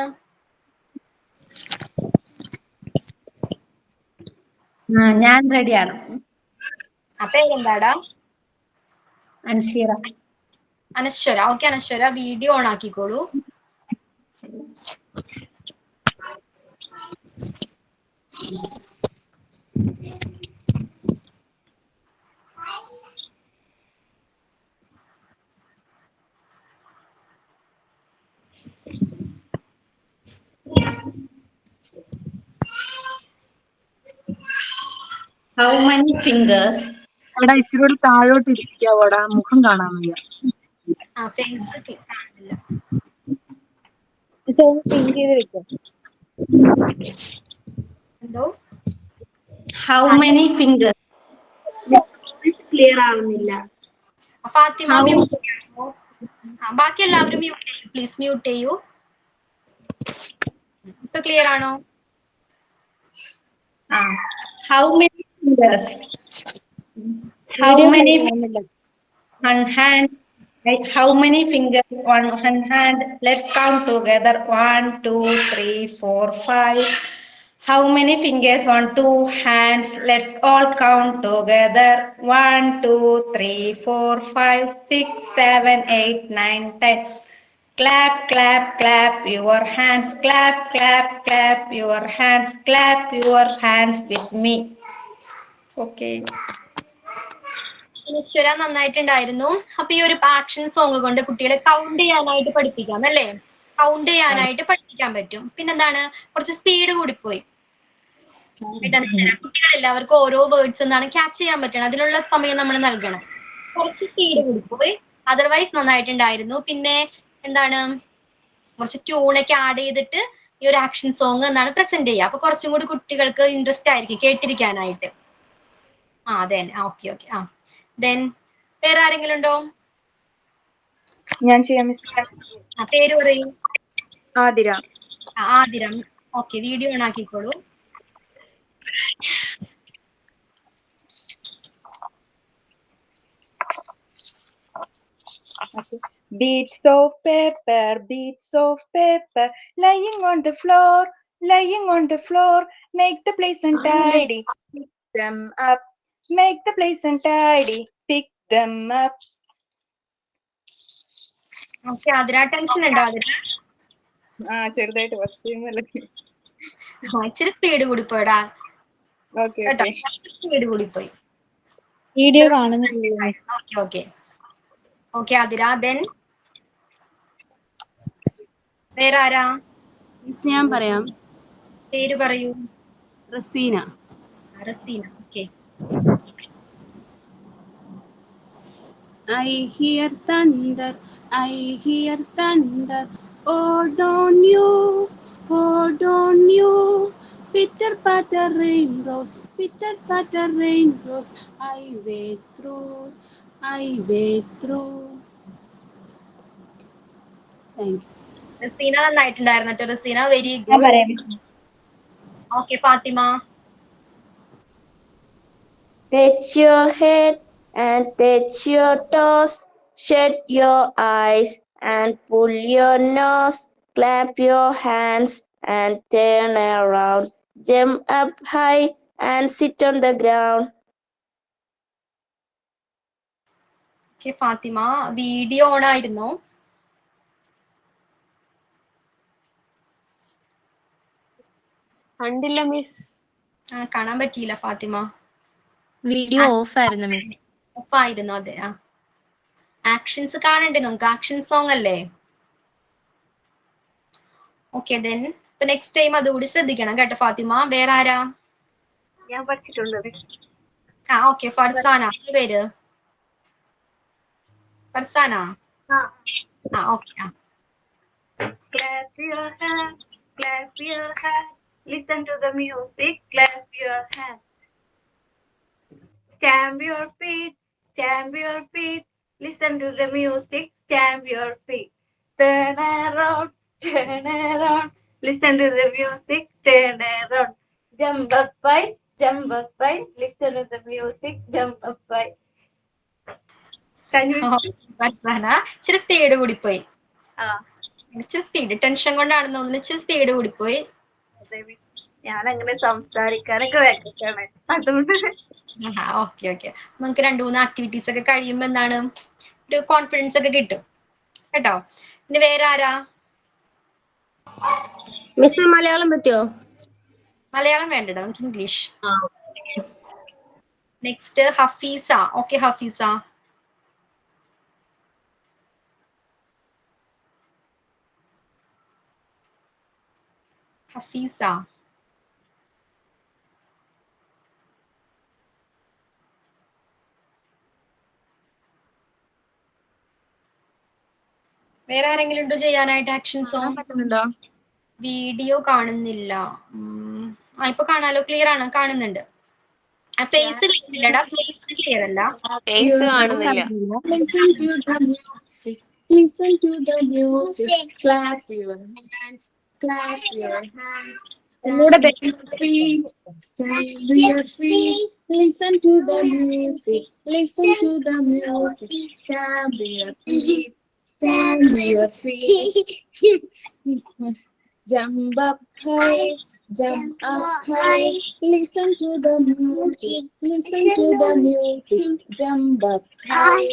ഞാൻ റെഡിയാണ്. പേരെന്താടാ? Ansheera. Anashwara. Okay Anashwara, video on ആക്കിക്കോളൂ. How many fingers? എടാ ഇച്ചിരി കൂടി താഴോട്ട് ഇരിക്കാവോടാ, മുഖം കാണാൻ വയ്യ. ഫേസ് പിൻ ചെയ്ത് വെക്കും. എന്തോ How many fingers? ക്ലിയർ ആവുന്നില്ല. ഫാത്തിമ മ്യൂട്ട് ചെയ്യൂ. ബാക്കി എല്ലാവരും മ്യൂട്ട് ചെയ്യൂ പ്ലീസ്, മ്യൂട്ട് ചെയ്യൂ. ഇപ്പൊ ക്ലിയർ ആണോ? How many fingers? How many on hand? How many fingers on one hand? Let's count together. 1, 2, 3, 4, 5. How many fingers on two hands? Let's all count together. 1, 2, 3, 4, 5, 6, 7, 8, 9, 10. Clap, clap, clap your hands. Clap, clap, clap your hands. Clap your hands with me. Okay. അനശ്വര നന്നായിട്ടുണ്ടായിരുന്നു. അപ്പൊ ഈ ഒരു action song കൊണ്ട് കുട്ടികളെ count ചെയ്യാനായിട്ട് പഠിപ്പിക്കാം അല്ലേ? Count ചെയ്യാനായിട്ട് പഠിപ്പിക്കാൻ പറ്റും. പിന്നെന്താണ്, കുറച്ച് സ്പീഡ് കൂടിപ്പോയി. കുട്ടികളെല്ലാവർക്കും ഓരോ വേർഡ്സ് എന്താണ് ക്യാച്ച് ചെയ്യാൻ പറ്റണം, അതിനുള്ള സമയം നമ്മൾ നൽകണം. കുറച്ച് സ്പീഡ് കൂടിപ്പോയി, അതർവൈസ് നന്നായിട്ടുണ്ടായിരുന്നു. പിന്നെ എന്താണ്, കുറച്ച് ട്യൂണൊക്കെ ആഡ് ചെയ്തിട്ട് ഈ ഒരു ആക്ഷൻ സോങ് എന്താണ് പ്രസന്റ് ചെയ്യുക. അപ്പൊ കുറച്ചും കൂടി കുട്ടികൾക്ക് ഇൻട്രസ്റ്റ് ആയിരിക്കും കേട്ടിരിക്കാനായിട്ട്. അതെ, ഓക്കെ ഓക്കെ. ദെൻ വേറെ ആരെങ്കിലും ഉണ്ടോ? ഞാൻ ചെയ്യാം മിസ്. പേര് പറയൂ. Athira. Athira. Okay, video on ആക്കിക്കോളൂ. Beads of paper, lying on the floor, make the place untidy, pick them up, make the place untidy, pick them up. Okay Athira, tension ഉണ്ടോ ആതിര? ചെറുതായിട്ട് ഇച്ചിരി സ്പീഡ് കൂടിപ്പോയടാ. സ്പീഡ് കൂടിപ്പോയി. വീഡിയോ കാണുന്നില്ല. Okay okay Athira. ദെൻ വേറെ ആരാ? ഞാൻ പറയാം. പേര് പറയൂ. Razeena. Razeena. Okay. I hear thunder, oh don't you, pitter patter raindrops, I wade through. Thank you. Raseena നന്നായിട്ടുണ്ടായിരുന്നു കേട്ടോ. Raseena very good. Okay Fathima. Touch your head and touch your toes. Shut your eyes and pull your nose. Clap your hands and turn around. Jump up high and sit on the ground. Okay Fathima, video on ആയിരുന്നോ? കണ്ടില്ല miss. കാണാൻ പറ്റിയില്ല Fathima. Video off ആയിരുന്നു miss. Off ആയിരുന്നു. അതെ. Actions കാണണ്ടേ നമുക്ക്? Action song അല്ലേ? ഓക്കെ ദെൻ ഇപ്പൊ നെക്സ്റ്റ് ടൈം അതുകൂടി ശ്രദ്ധിക്കണം കേട്ടോ ഫാത്തിമ. വേറെ ആരാ? ഞാൻ പഠിച്ചിട്ടുണ്ട് മിസ്. ഓക്കെ ഫർസാന. പേര് Farsana. Okay. Clap your hands, listen to the music, clap your hands. Stamp your feet, listen to the music, stamp your feet. Turn around, listen to the music, turn around. Jump up high, listen to the music, jump up high. Farsana ഇച്ചിരി speed കൂടിപ്പോയി. ഇച്ചിരി speed, tension കൊണ്ടാണെന്ന് തോന്നുന്നു. ഇച്ചിരി speed കൂടിപ്പോയി. ഞാൻ അങ്ങനെ സംസാരിക്കാനൊക്കെ വേണ്ടിട്ടാണ്, അതുകൊണ്ട്. Okay okay. നമുക്ക് 2-3 ആക്ടിവിറ്റീസ് ഒക്കെ കഴിയുമ്പോ എന്താണ് ഒരു കോൺഫിഡൻസ് ഒക്കെ കിട്ടും കേട്ടോ. ഇനി വേറെ ആരാ? മിസ് മലയാളം പറ്റുമോ? മലയാളം വേണ്ടടാ, നമുക്ക് English. Next Hafeez. Okay Hafeez. Hafeez. വേറെ ആരെങ്കിലും ഉണ്ടോ ചെയ്യാനായിട്ട് ആക്ഷൻസോ? വീഡിയോ കാണുന്നില്ല. ഇപ്പൊ കാണാലോ, ക്ലിയർ ആണ്, കാണുന്നുണ്ട്. ഫേസ് ക്ലിയർ അല്ല. ഫേസ് കാണുന്നില്ല. Listen to the music. Listen to the music. Clap your hands. Clap your hands. Stand to your feet. Stand to your feet. Listen to the music. Listen to the music. Stand to your feet. Stand to your feet. Jump up high. Jump up high. Listen to the music. Listen to the music. Jump up high.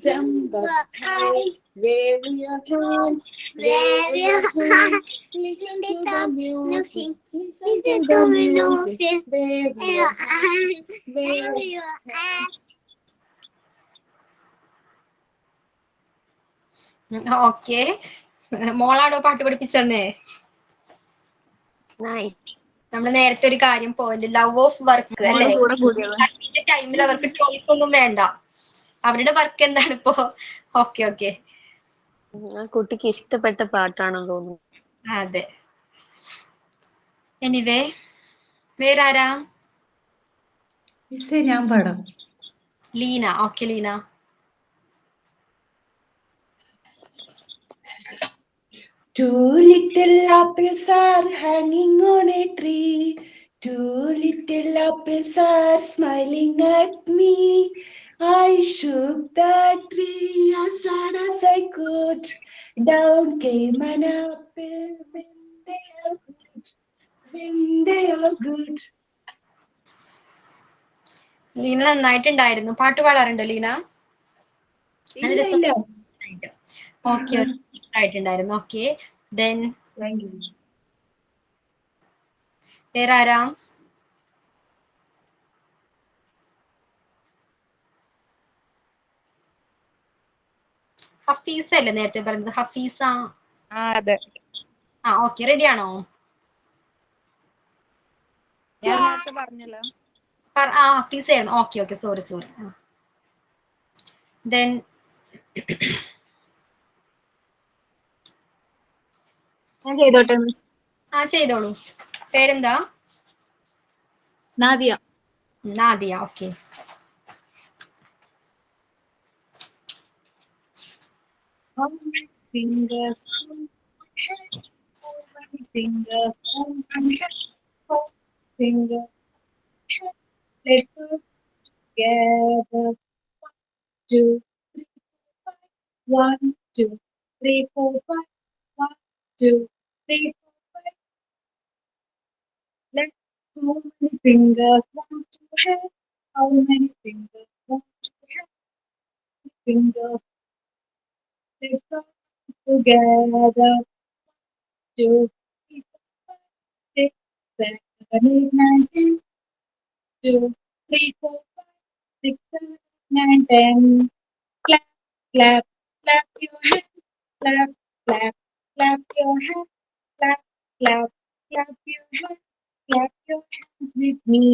Jump up high. Wave your hands. Wave your hands. Listen to the music. Listen to the music. Wave your hands. Wave your hands. Okay. മോളാണോ പാട്ട് പഠിപ്പിച്ചെന്നേ? നമ്മൾ നേരത്തെ ഒരു കാര്യം point, love of work അല്ലേ? ടൈമിൽ അവർക്ക് choice ഒന്നും വേണ്ട, അവരുടെ വർക്ക് എന്താണ് ഇപ്പോ. Okay okay. കുട്ടിക്ക് ഇഷ്ടപ്പെട്ട പാട്ടാണെന്ന് തോന്നുന്നു. അതെ. എനിവേ വേറെ ആരാ? ഞാൻ പാടാം. Leena. Okay Leena. Two little apples are hanging on a tree. Two little apples are smiling at me. I shook that tree as hard as I could. Down came an apple when they are good. When they are good. Leena നന്നായിട്ടുണ്ടായിരുന്നു. പാട്ട് പാടാറുണ്ടോ Leena? Okay ആയിട്ടുണ്ടായിരുന്നു. Okay. Then വേറെ ആരാ? ഹഫീസ അല്ലേ നേരത്തെ പറഞ്ഞത്? ഹഫീസ. അതെ. ഓക്കെ. റെഡി ആണോ? ഞാൻ നേരത്തെ പറഞ്ഞല്ലോ. ഹഫീസ ആയിരുന്നു. Okay okay, sorry sorry. Then ഞാൻ ചെയ്തോട്ടെ മിസ്? ചെയ്തോളൂ. പേരെന്താ? Nadia. Nadia. Okay. How many fingers on my head? How many fingers on my head? How many fingers on my head? Let's go together. 1, 2, 3, 4, 5. 1, 2, 3, 4, 5. 1, 2, 3, 4, 5. Let's how many fingers want to have? How many fingers want to have? Fingers. Let's go together. 2, 3, 4, 5, 6, 7, 8, 9, 10. 2, 3, 4, 5, 6, 7, 9, 10. Clap, clap, clap your hands. Clap, clap, clap your hands. Clap, clap, clap your hands. Clap your hands with me.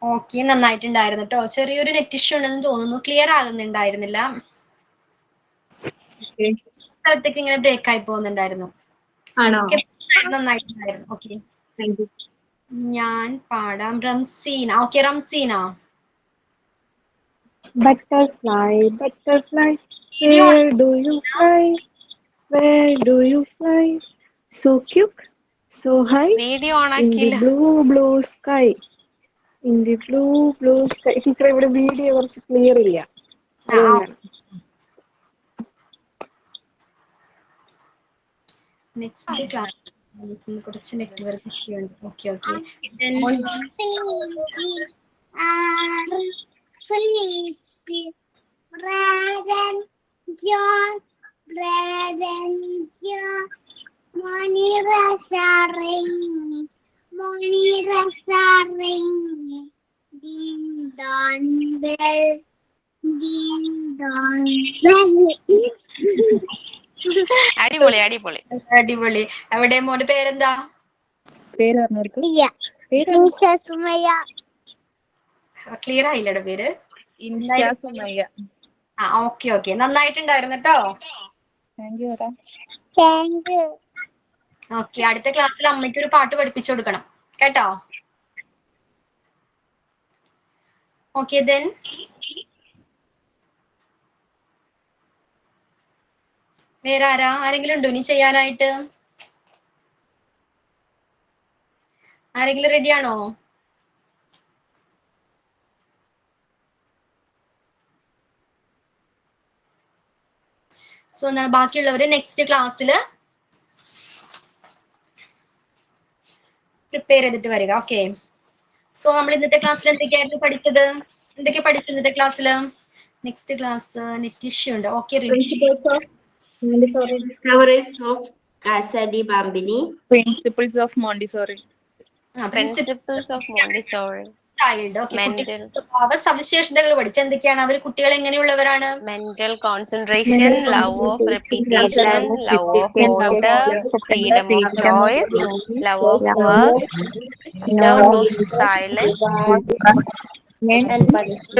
Okay. നന്നായിട്ടുണ്ടായിരുന്നു കേട്ടോ. ചെറിയൊരു net issue ഉണ്ടെന്ന് തോന്നുന്നു, clear ആകുന്നുണ്ടായിരുന്നില്ല. സ്ഥലത്തേക്ക് ഇങ്ങനെ break ആയി പോകുന്നുണ്ടായിരുന്നു. നന്നായിട്ടുണ്ടായിരുന്നു. Okay. ഞാൻ പാടാം. Ramseena. Okay Ramseena. Butterfly, butterfly, where do you fly? Where do you fly? So cute, so high, video on in the ആക്കിയില്ല. blue, blue sky. In the blue, blue sky. Teacher ഇവിടെ video കുറച്ച് clear ഇല്ല. Next class കുറച്ച് network issue ഉണ്ട്. Okay okay. Sleepy അടിപൊളി അടിപൊളി. അടിപൊളി. എവിടെ മോന്റെ പേരെന്താ? പേര് പറഞ്ഞവർക്ക് ക്ലിയർ ആയില്ലട പേര്. ഇൻഷാ സുമയ്യ. ഓക്കെ ഓക്കെ, നന്നായിട്ടുണ്ടായിരുന്നു കേട്ടോ. ഓക്കെ, അടുത്ത ക്ലാസ്സിൽ അമ്മയ്ക്ക് ഒരു പാട്ട് പഠിപ്പിച്ചു കൊടുക്കണം കേട്ടോ. ഓക്കെ ദെൻ വേറെ ആരെങ്കിലും ഉണ്ടോ ഇനി ചെയ്യാനായിട്ട്? ആരെങ്കിലും റെഡിയാണോ? സോ എന്താണ് ബാക്കിയുള്ളവര് നെക്സ്റ്റ് ക്ലാസ്സിൽ പ്രിപ്പയർ ചെയ്തിട്ട് വരിക. ഓക്കെ, സോ നമ്മൾ ഇന്നത്തെ ക്ലാസ്സിൽ എന്തൊക്കെയായിരുന്നു പഠിച്ചത്? എന്തൊക്കെ പഠിച്ചു ഇന്നത്തെ ക്ലാസ്സിൽ? നെക്സ്റ്റ് ക്ലാസ് നെറ്റ് ഇഷ്യൂ ഉണ്ട്. Okay, principles of Montessori. Principles of Montessori. Child. Okay, സ്വഭാവ സവിശേഷതകൾ പഠിച്ചു. എന്തൊക്കെയാണ് അവർ? കുട്ടികൾ എങ്ങനെയുള്ളവരാണ്? Mental concentration, love of repetition, love of order, freedom of choice, love of work, love of silence,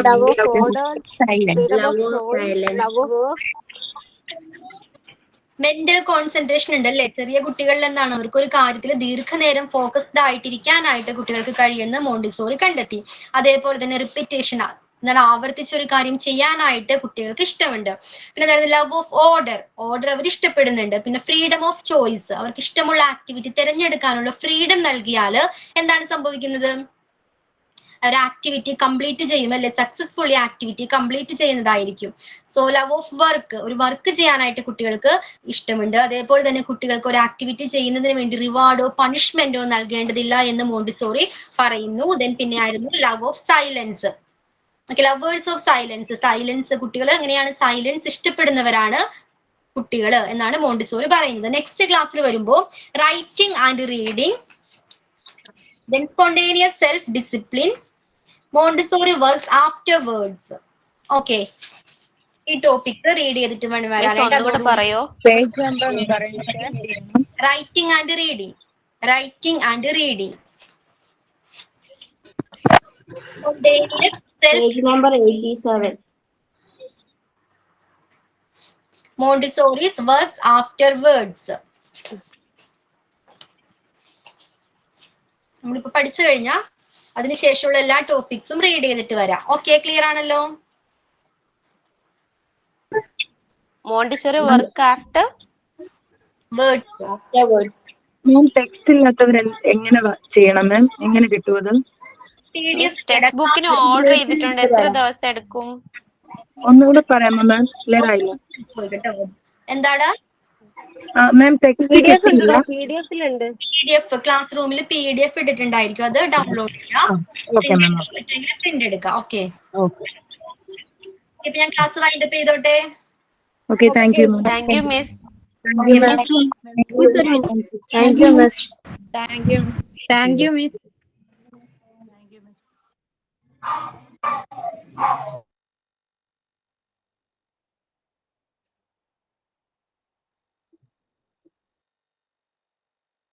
love of order, freedom of choice, love of work. Mental concentration ഉണ്ട് അല്ലേ? ചെറിയ കുട്ടികളിൽ എന്താണ് അവർക്ക് ഒരു കാര്യത്തിൽ ദീർഘനേരം ഫോക്കസ്ഡ് ആയിട്ടിരിക്കാനായിട്ട് കുട്ടികൾക്ക് കഴിയുന്ന മോണ്ടിസോറി കണ്ടെത്തി. അതേപോലെ തന്നെ റിപ്പീറ്റേഷൻ, എന്താണ് ആവർത്തിച്ച ഒരു കാര്യം ചെയ്യാനായിട്ട് കുട്ടികൾക്ക് ഇഷ്ടമുണ്ട്. പിന്നെ അതായത് ലവ് ഓഫ് ഓർഡർ അവർ ഇഷ്ടപ്പെടുന്നുണ്ട്. പിന്നെ ഫ്രീഡം ഓഫ് ചോയ്സ്, അവർക്ക് ഇഷ്ടമുള്ള ആക്ടിവിറ്റി തിരഞ്ഞെടുക്കാനുള്ള ഫ്രീഡം നൽകിയാൽ എന്താണ് സംഭവിക്കുന്നത്? ഒരു ആക്ടിവിറ്റി കംപ്ലീറ്റ് ചെയ്യും അല്ലെ? സക്സസ്ഫുള്ളി ആക്ടിവിറ്റി കംപ്ലീറ്റ് ചെയ്യുന്നതായിരിക്കും. സോ ലവ് ഓഫ് വർക്ക്, ഒരു വർക്ക് ചെയ്യാനായിട്ട് കുട്ടികൾക്ക് ഇഷ്ടമുണ്ട്. അതേപോലെ തന്നെ കുട്ടികൾക്ക് ഒരു ആക്ടിവിറ്റി ചെയ്യുന്നതിന് വേണ്ടി റിവാർഡോ പണിഷ്മെന്റോ നൽകേണ്ടതില്ല എന്ന് മോണ്ടിസോറി പറയുന്നു. ദെൻ പിന്നെ ആയിരുന്നു love of silence. Okay, lovers of silence കുട്ടികൾ എങ്ങനെയാണ്? സൈലൻസ് ഇഷ്ടപ്പെടുന്നവരാണ് കുട്ടികൾ എന്നാണ് മോണ്ടിസോറി പറയുന്നത്. നെക്സ്റ്റ് ക്ലാസ്സിൽ വരുമ്പോൾ writing and reading, then spontaneous self discipline, Montessori works after words. Okay, ഈ ടോപ്പിക്സ് റീഡ് ചെയ്തിട്ട് വേണം വരാനായിട്ട്. Writing and reading Page number 87. Montessori's works afterwards. നമ്മളിപ്പോ പഠിച്ചു കഴിഞ്ഞാൽ അതിനുശേഷമുള്ള എല്ലാ ടോപ്പിക്സും റീഡ് ചെയ്തിട്ട് വരാം. ഓക്കെ, ക്ലിയർ ആണല്ലോ? Montessori work after words. Text ഇല്ലാത്തവർ എങ്ങനെ ചെയ്യണം മാം? എങ്ങനെ കിട്ടും അത്? ടെക്സ്റ്റ് ബുക്കിന് ഓർഡർ ചെയ്തിട്ടുണ്ട്. എത്ര ദിവസം എടുക്കും? ഒന്നുകൂടെ പറയാമോ മാം? ക്ലിയർ ആയില്ല. എന്താണ് മാം? ടെക്സ്റ്റ് PDF ക്ലാസ് റൂമിൽ PDF ഇട്ടിട്ടുണ്ടായിരിക്കും, അത് ഡൗൺലോഡ് ചെയ്യാം, പ്രിന്റ് എടുക്കാം. ഓക്കെ, ഇപ്പൊ ഞാൻ ക്ലാസ് വൈൻഡപ്പ് ചെയ്തോട്ടെ. Okay, thank you miss. Thank you, miss.